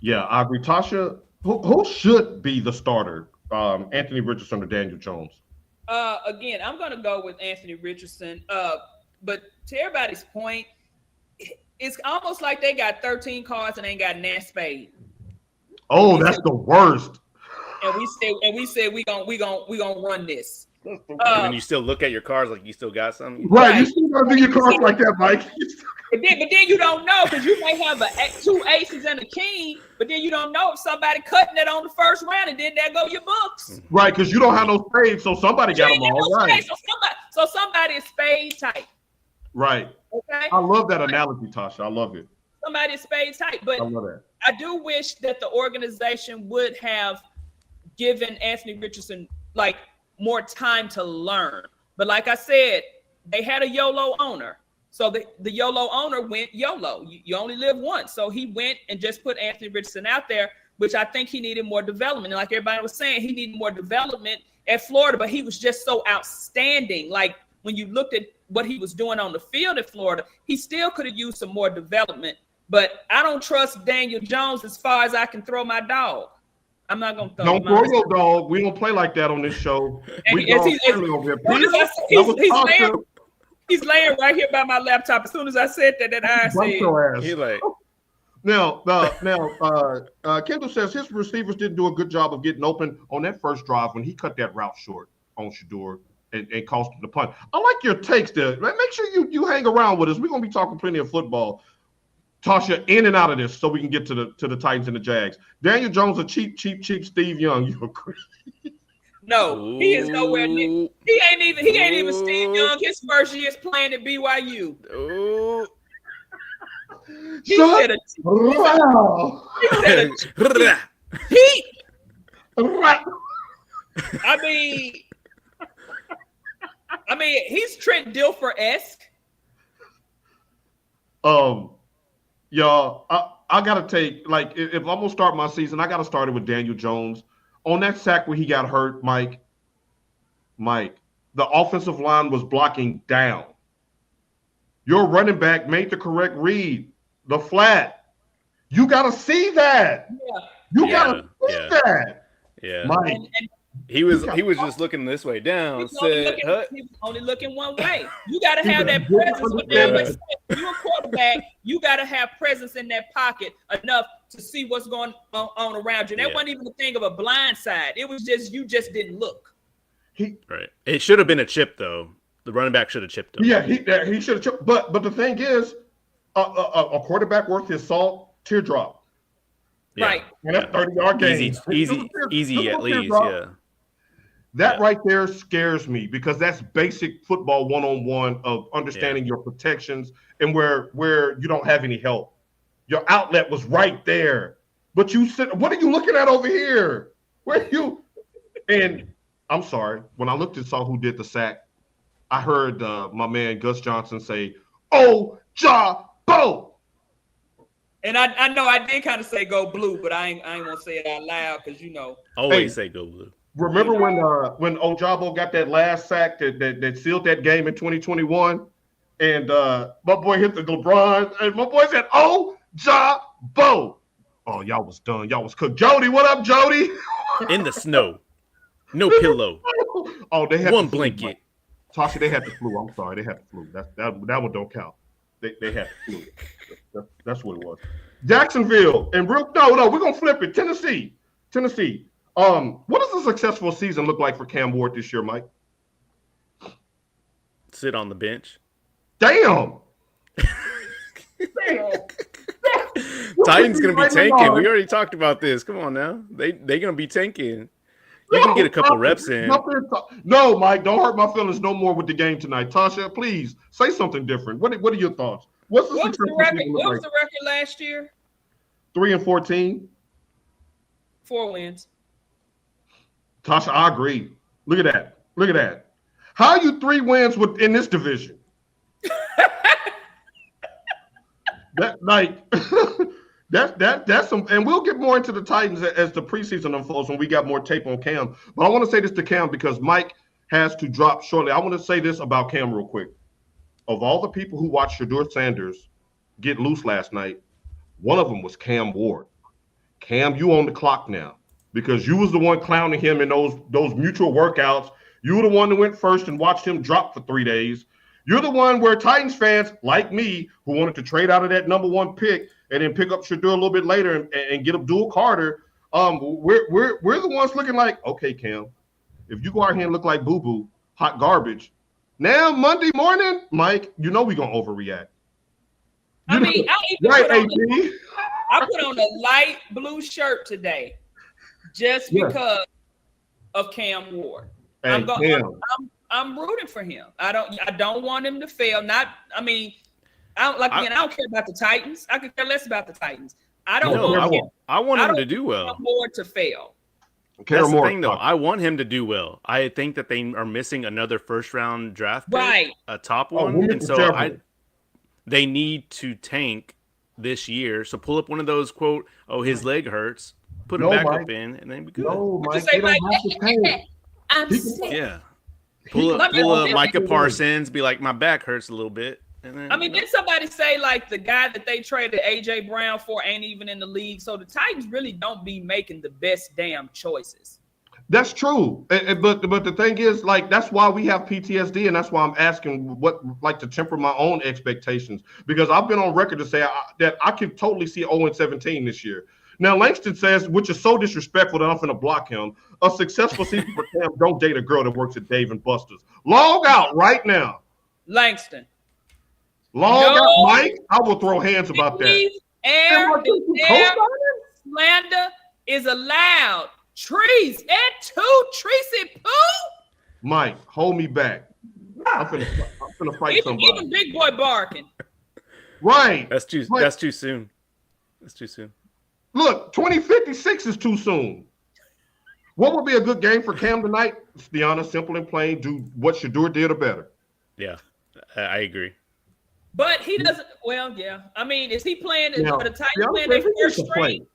Yeah, I agree. Tasha, who should be the starter? Anthony Richardson or Daniel Jones? Again, I'm going to go with Anthony Richardson. But to everybody's point, it's almost like they got 13 cards and ain't got an spade. Oh, that's the worst. And we said we gonna run this. And you still look at your cards like you still got something. Right, you still gotta do your cards like that, Mike. But then you don't know because you may have two aces and a king, but then you don't know if somebody cutting it on the first round and then there go your books. Right, because you don't have no spades, so somebody got them all. Right. So somebody is spade type. Right. Okay. I love that analogy, Tasha. I love it. Somebody is spade type, but I love that. I do wish that the organization would have given Anthony Richardson like more time to learn. But like I said, they had a YOLO owner. So the YOLO owner went YOLO. You only live once. So he went and just put Anthony Richardson out there, which I think he needed more development. And like everybody was saying, he needed more development at Florida, but he was just so outstanding. Like when you looked at what he was doing on the field at Florida, he still could have used some more development. But I don't trust Daniel Jones as far as I can throw my dog. I'm not going to throw Don't throw your dog. We don't play like that on this show. He's laying right here by my laptop. As soon as I said that I said, he like. Now, Kendall says his receivers didn't do a good job of getting open on that first drive when he cut that route short on Shedeur and cost him the punt. I like your takes there. Make sure you hang around with us. We're going to be talking plenty of football. Tasha, in and out of this so we can get to the Titans and the Jags. Daniel Jones, a cheap Steve Young. You agree? No, he is nowhere near. He ain't even Steve Young. His first year is playing at BYU. Oh. He said I mean, he's Trent Dilfer-esque. Y'all, I gotta take, like, if I'm gonna start my season, I gotta start it with Daniel Jones. On that sack where he got hurt, Mike, the offensive line was blocking down. Your running back made the correct read, the flat. You gotta see that. Yeah. You gotta see that. Yeah. Mike. And he was just looking this way down. He was only looking one way. You got to have that presence with that. You're a quarterback. You got to have presence in that pocket enough to see what's going on around you. And that wasn't even the thing of a blind side. It was just you just didn't look. Right. It should have been a chip though. The running back should have chipped him. Yeah, he should have chipped. But the thing is, a quarterback worth his salt, teardrop. Yeah. Right. And that's 30-yard game. Easy at least. Yeah. That right there scares me because that's basic football one-on-one of understanding your protections and where you don't have any help. Your outlet was right there, but you said, "What are you looking at over here? Where you?" And I'm sorry, when I looked and saw who did the sack, I heard my man Gus Johnson say, "Oh, Bo." And I know I did kind of say go blue, but I ain't gonna say it out loud because always say go blue. Remember when Ojabo got that last sack that sealed that game in 2021, and my boy hit the LeBron, and my boy said, "Oh, Bo." Oh, y'all was done. Y'all was cooked. Jody, what up, Jody? In the snow, no pillow. Oh, they had one blanket. Tasha, they had the flu. I'm sorry, they had the flu. That one don't count. They had the flu. That's what it was. Jacksonville and we're gonna flip it. Tennessee. What does a successful season look like for Cam Ward this year, Mike? Sit on the bench. Damn. Titans gonna be tanking. We already talked about this. Come on now, they gonna be tanking. You can get a couple reps in. No, Mike, don't hurt my feelings no more with the game tonight. Tasha, please say something different. What are your thoughts? What was the record last year? 3-14. 4 wins. Tasha, I agree. Look at that. Look at that. How are you 3 wins in this division? That's some, and we'll get more into the Titans as the preseason unfolds when we got more tape on Cam. But I want to say this to Cam because Mike has to drop shortly. I want to say this about Cam real quick. Of all the people who watched Shedeur Sanders get loose last night, one of them was Cam Ward. Cam, you on the clock now because you was the one clowning him in those mutual workouts. You were the one that went first and watched him drop for 3 days. You're the one where Titans fans like me who wanted to trade out of that number 1 pick and then pick up Shedeur a little bit later and get Abdul Carter. We're the ones looking like, okay, Cam, if you go out here and look like boo-boo, hot garbage, now Monday morning, Mike, you know we're gonna overreact. I mean, I put on a light blue shirt today just because of Cam Ward. Hey, I'm rooting for him. I don't want him to fail. I don't care about the Titans. I could care less about the Titans. I want him to do well. More to fail. That's the thing, though. I want him to do well. I think that they are missing another first-round draft pick, right? A top one, and so they need to tank this year. So pull up one of those quote, "Oh, his leg hurts," put him back up in, and then be good. No, Mike, they don't have to tank. I'm sick. Yeah. Pull up Micah Parsons, be like, my back hurts a little bit. And then, didn't somebody say like the guy that they traded AJ Brown for ain't even in the league? So the Titans really don't be making the best damn choices. That's true. But the thing is, like, that's why we have PTSD, and that's why I'm asking to temper my own expectations. Because I've been on record to say that I can totally see 0-17 this year. Now, Langston says, which is so disrespectful that I'm going to block him, a successful season for Cam, don't date a girl that works at Dave & Buster's. Log out right now. Langston. Log out, Mike. I will throw hands about that. Slander is allowed. Trees at 2, Tracy Pooh. Mike, hold me back. I'm finna fight somebody. Even big boy barking. Right. That's too soon. That's too soon. Look, 2056 is too soon. What would be a good game for Cam tonight? Stiana, simple and plain, do what Shedeur did or better. Yeah, I agree. But he doesn't. Well, yeah. I mean, is he playing for the Titans playing their first string?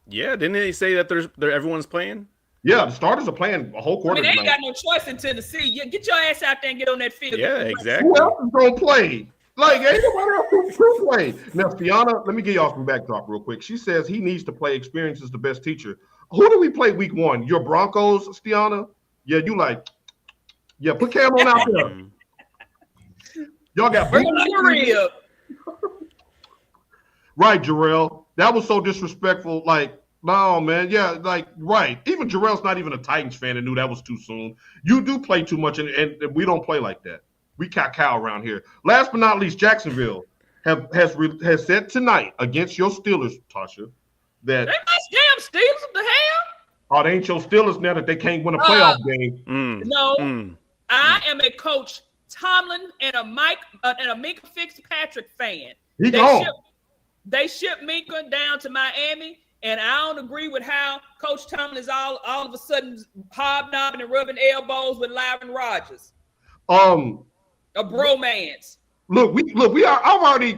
Yeah, didn't he say that everyone's playing? Yeah, the starters are playing a whole quarter. They ain't got no choice in Tennessee. Get your ass out there and get on that field. Yeah, exactly. Who else is gonna play? Like, ain't nobody else who play. Now, Stiana, let me give y'all some backdrop real quick. She says he needs to play. Experience is the best teacher. Who do we play week 1? Your Broncos, Stiana? Yeah, you like. Yeah, put Cam on out there. Y'all got right, Jarrell. That was so disrespectful. Like, no, man. Yeah, like, right. Even Jarrell's not even a Titans fan and knew that was too soon. You do play too much, and we don't play like that. We cow around here. Last but not least, Jacksonville has said tonight against your Steelers, Tasha, that they must damn Steelers. What the hell? Oh, they ain't your Steelers now that they can't win a playoff game. No, I am a Coach Tomlin and a Minka Fitzpatrick fan. They shipped Minka down to Miami, and I don't agree with how Coach Tomlin is all of a sudden hobnobbing and rubbing elbows with Lyron Rodgers. A bromance. I've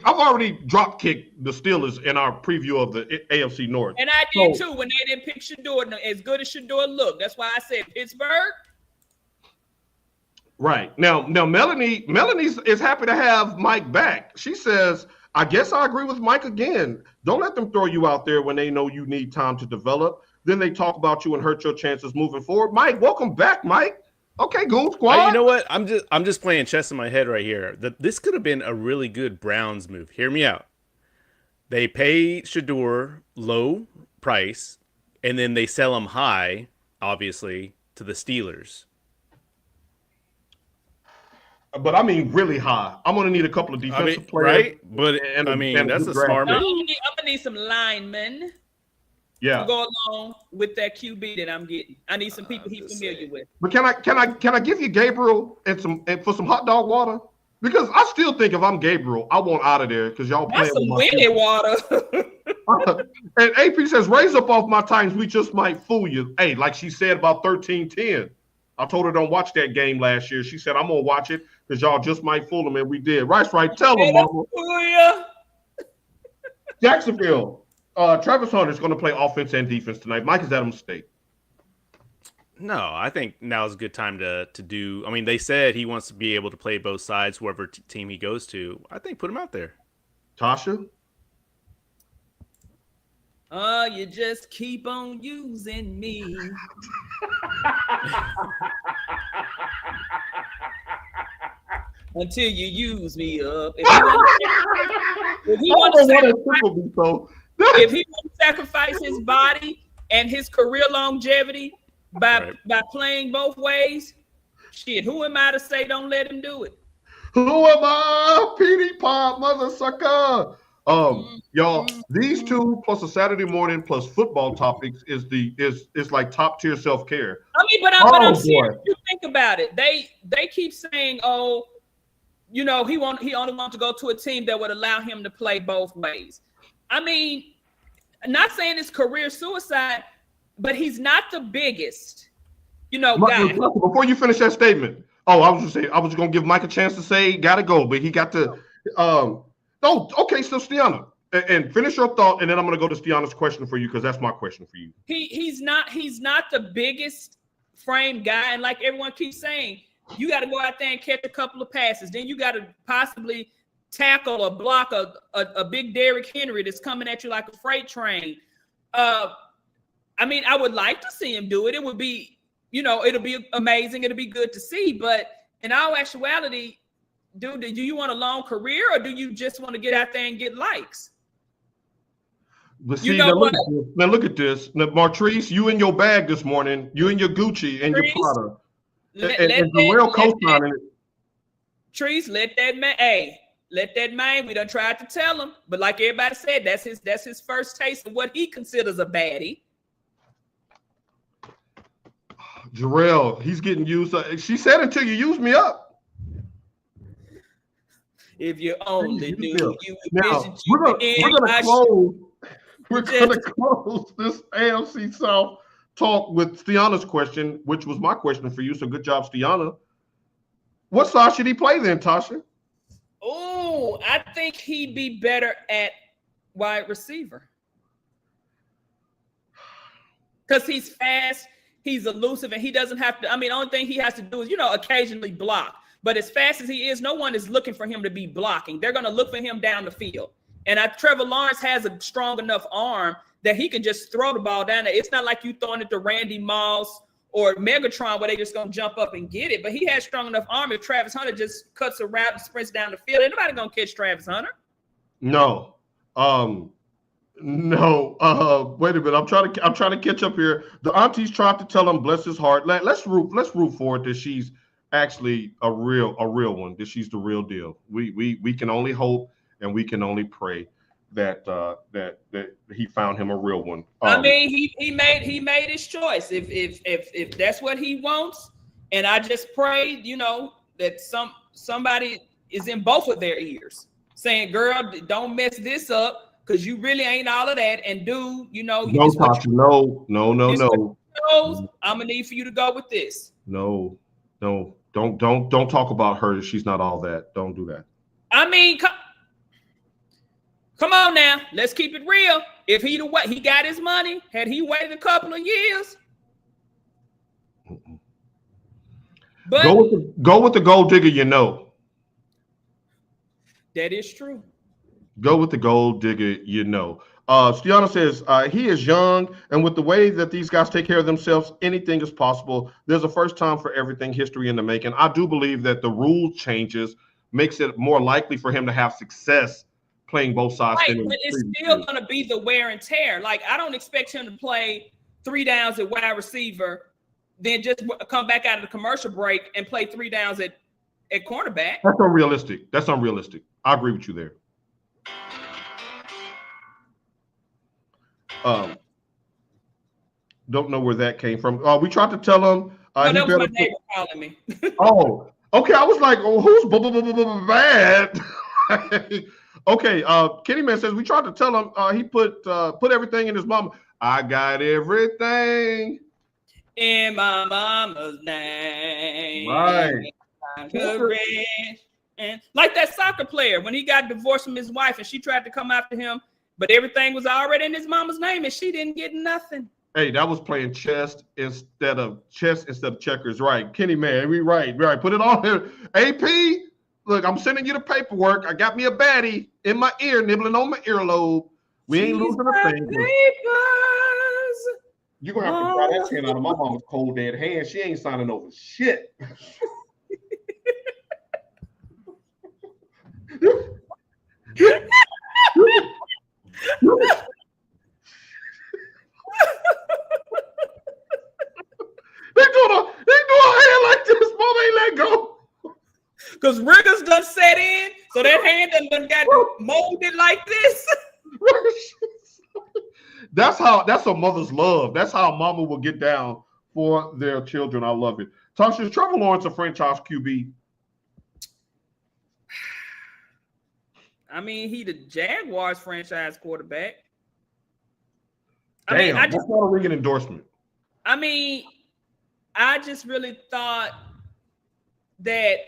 already drop kicked the Steelers in our preview of the AFC North. And I did too when they didn't pick Shedeur as good as Shedeur looked. That's why I said Pittsburgh. Right. Now Melanie is happy to have Mike back. She says, I guess I agree with Mike again. Don't let them throw you out there when they know you need time to develop. Then they talk about you and hurt your chances moving forward. Mike, welcome back, Mike. Okay, Goon Squad. You know what? I'm just playing chess in my head right here. This could have been a really good Browns move. Hear me out. They pay Shedeur low price, and then they sell him high, obviously, to the Steelers. but I mean really high. I'm going to need a couple of defensive players. Right? But and I mean, that's a smart I'm move. gonna need some linemen Yeah. to go along with that QB that I'm getting. I need some people he's familiar with. But can I give you Gabriel and for some hot dog water? Because I still think if I'm Gabriel, I want out of there because y'all That's playing some with my winning water. And AP says, raise up off my Titans. We just might fool you. Hey, like she said about 13-10. I told her don't watch that game last year. She said, I'm going to watch it because y'all just might fool them. And we did. Rice, right. Tell them, mama. Jacksonville. Travis Hunter is going to play offense and defense tonight. Mike, is that a mistake? No, I think now is a good time to do. I mean, they said he wants to be able to play both sides, whoever team he goes to. I think put him out there. Tasha? You just keep on using me. Until you use me up. If he wants to sacrifice his body and his career longevity by playing both ways, shit, who am I to say don't let him do it? Who am I? Petey Pop, mother sucker. Y'all, these two plus a Saturday morning plus football topics is like top tier self care. I mean, but I'm serious. You think about it. They keep saying, oh, you know, he only wants to go to a team that would allow him to play both ways. I mean, not saying it's career suicide, but he's not the biggest, guy. Before you finish that statement, I was going to give Mike a chance to say gotta go, but he got to. Okay, so Stiana, and finish your thought, and then I'm going to go to Stiana's question for you because that's my question for you. He's not the biggest frame guy, and like everyone keeps saying, you got to go out there and catch a couple of passes. Then you got to possibly tackle or block a big Derrick Henry that's coming at you like a freight train. I mean, I would like to see him do it. It would be, it'll be amazing. It'll be good to see. But in all actuality, dude, do you want a long career or do you just want to get out there and get likes? But see, look at this. Now, Martrice, you in your bag this morning. You in your Gucci and your Prada. And Jarrell co-signing it. Trees, let that man. We done tried to tell him, but like everybody said, that's his first taste of what he considers a baddie. Jarrell, he's getting used. She said until you use me up. If you only knew you now, we're gonna close this AFC South talk with Stiana's question, which was my question for you. So good job, Stiana. What side should he play then, Tasha? Oh, I think he'd be better at wide receiver. Because he's fast, he's elusive, and he doesn't have to. I mean, the only thing he has to do is, occasionally block. But as fast as he is, no one is looking for him to be blocking. They're going to look for him down the field. And Trevor Lawrence has a strong enough arm that he can just throw the ball down there. It's not like you throwing it to Randy Moss or Megatron where they just going to jump up and get it. But he has strong enough arm if Travis Hunter just cuts a route and sprints down the field. Ain't nobody going to catch Travis Hunter. No. No. Wait a minute. I'm trying to catch up here. The aunties tried to tell him, bless his heart. Let's root for it that she's actually a real one, that she's the real deal. We can only hope and we can only pray that he found him a real one. I mean, he made his choice. If that's what he wants, and I just pray, that somebody is in both of their ears saying, "Girl, don't mess this up because you really ain't all of that." And dude, no, I'm gonna need for you to go with this. No, don't talk about her. She's not all that. Don't do that. I mean, come on now. Let's keep it real. If he got his money, had he waited a couple of years? But go with the gold digger, That is true. Go with the gold digger, Stiana says he is young, and with the way that these guys take care of themselves, anything is possible. There's a first time for everything, history in the making. I do believe that the rule changes makes it more likely for him to have success playing both sides. Right, but it's still going to be the wear and tear. Like, I don't expect him to play 3 downs at wide receiver, then just come back out of the commercial break and play 3 downs at at cornerback. That's unrealistic. That's unrealistic. I agree with you there. Don't know where that came from. We tried to tell him. No, that was my neighbor calling me. Oh, okay. I was like, oh, who's bad? Okay. Kenny Man says we tried to tell him. He put everything in his mama. I got everything in my mama's name. Right. And like that soccer player when he got divorced from his wife and she tried to come after him, but everything was already in his mama's name and she didn't get nothing. Hey, that was playing chess instead of checkers, right? Kenny Man, we right. Put it on there. AP, look, I'm sending you the paperwork. I got me a baddie in my ear, nibbling on my earlobe. We ain't losing a thing. You're gonna have to grab that hand out of my mama's cold dead hand. She ain't signing over shit. They doing a hand like this. Mom ain't let go. Because Riggers done set in, so that hand done got molded like this. That's a mother's love. That's how mama will get down for their children. I love it. Tasha, is Trevor Lawrence a franchise QB? I mean, he the Jaguars franchise quarterback. Damn, that's not a ringing endorsement. I mean, I just really thought that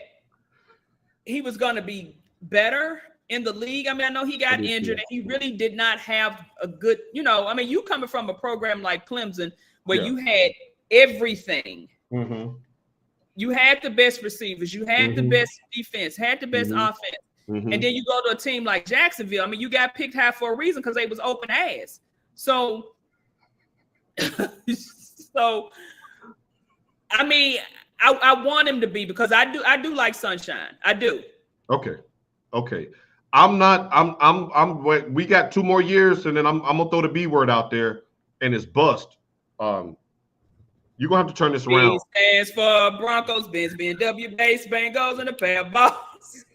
he was going to be better in the league. I mean, I know he got injured and he really did not have a good, I mean, you coming from a program like Clemson where you had everything. Mm-hmm. You had the best receivers. You had the best defense, had the best offense. Mm-hmm. And then you go to a team like Jacksonville. I mean, you got picked high for a reason because they was open ass. So, I mean, I want him to be because I do like sunshine. I do. Okay. We got 2 more years and then I'm gonna throw the B word out there and it's bust. You're gonna have to turn this around. B stands for Broncos, Benz, BMW base, Bengals, and a pair of balls.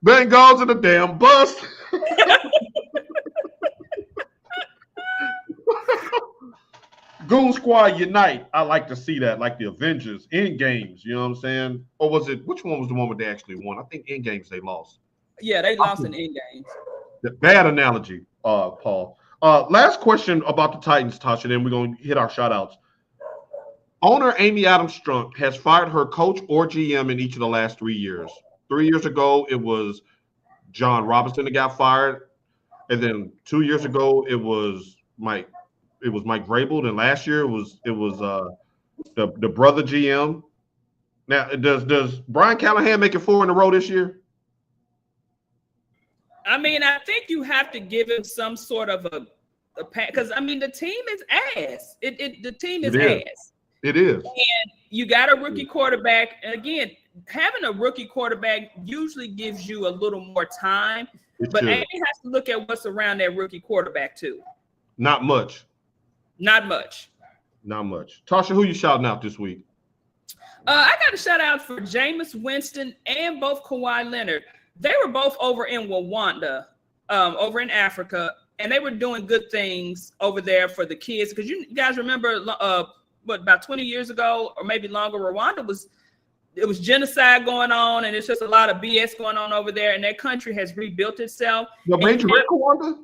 Bengals and a damn bust. Goon Squad unite. I like to see that, like the Avengers, End Games. You know what I'm saying? Or was it? Which one was the one where they actually won? I think End Games they lost. Yeah, they lost in End Games. Bad analogy, Paul. Last question about the Titans, Tasha. Then we're gonna hit our shout outs. Owner Amy Adams Strunk has fired her coach or GM in each of the last 3 years. 3 years ago, it was John Robinson that got fired, and then 2 years ago it was Mike Vrabel, and last year it was the brother GM. Now, does Brian Callahan make it 4 in a row this year? I mean, I think you have to give him some sort of a because I mean the team is ass. The team is ass. It is. And you got a rookie quarterback. And again, having a rookie quarterback usually gives you a little more time. But Amy has to look at what's around that rookie quarterback too. Not much. Tasha, who you shouting out this week? I got a shout out for Jameis Winston and both Kawhi Leonard. They were both over in Rwanda, over in Africa, and they were doing good things over there for the kids. Because you guys remember, about 20 years ago or maybe longer, Rwanda was genocide going on, and it's just a lot of BS going on over there. And that country has rebuilt itself. Rwanda?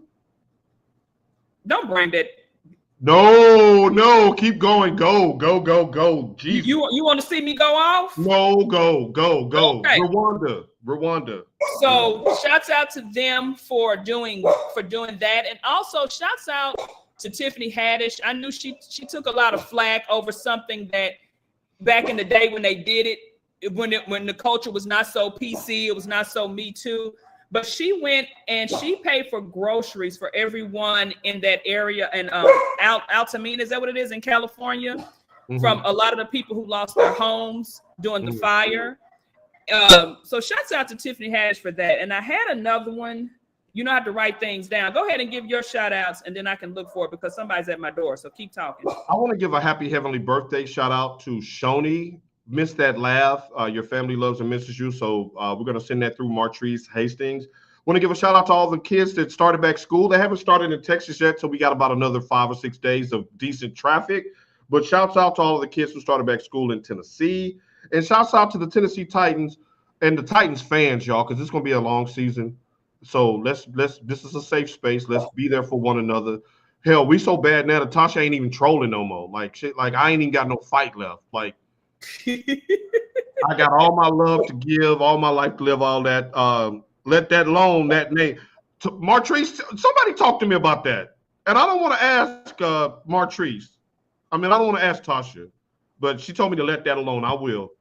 Don't bring that. No, keep going. Go. Jesus. You want to see me go off? No, go. Okay. Rwanda. So shouts out to them for doing that. And also shouts out to Tiffany Haddish. I knew she took a lot of flack over something that back in the day when they did it, when the culture was not so PC, it was not so Me Too. But she went and she paid for groceries for everyone in that area. And Altamira, is that what it is in California? Mm-hmm. From a lot of the people who lost their homes during the fire. So shouts out to Tiffany Haddish for that. And I had another one. You know how to write things down. Go ahead and give your shout outs and then I can look for it because somebody's at my door. So keep talking. I want to give a happy heavenly birthday shout out to Shoni missed that laugh. Your family loves and misses you. So we're going to send that through Martrice Hastings. Want to give a shout out to all the kids that started back school. They haven't started in Texas yet, so we got about another 5 or 6 days of decent traffic. But shouts out to all of the kids who started back school in Tennessee. And shouts out to the Tennessee Titans and the Titans fans, y'all, because it's going to be a long season. So this is a safe space. Let's be there for one another. Hell, we so bad now that Tasha ain't even trolling no more. Like shit, like I ain't even got no fight left. Like I got all my love to give, all my life to live, all that. Let that alone, that name. Martrice, somebody talk to me about that. And I don't want to ask Martrice. I mean, I don't want to ask Tasha, but she told me to let that alone. I will.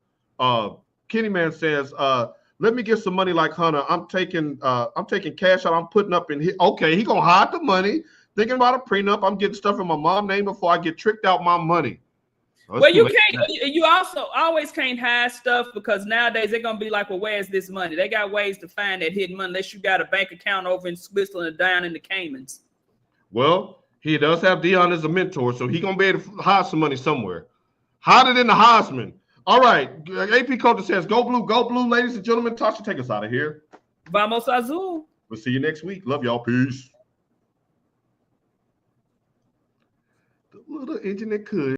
Kenny Man says, let me get some money like Hunter. I'm taking cash out. I'm putting up in here. Okay, he gonna hide the money. Thinking about a prenup. I'm getting stuff in my mom's name before I get tricked out my money. Well, you can't. You also always can't hide stuff because nowadays they're gonna be like, well, where's this money? They got ways to find that hidden money unless you got a bank account over in Switzerland or down in the Caymans. Well, he does have Dion as a mentor, so he's gonna be able to hide some money somewhere. Hide it in the Heisman. All right. AP Coach says, go blue, ladies and gentlemen. Tasha, take us out of here. Vamos Azul. We'll see you next week. Love y'all. Peace. The little engine that could.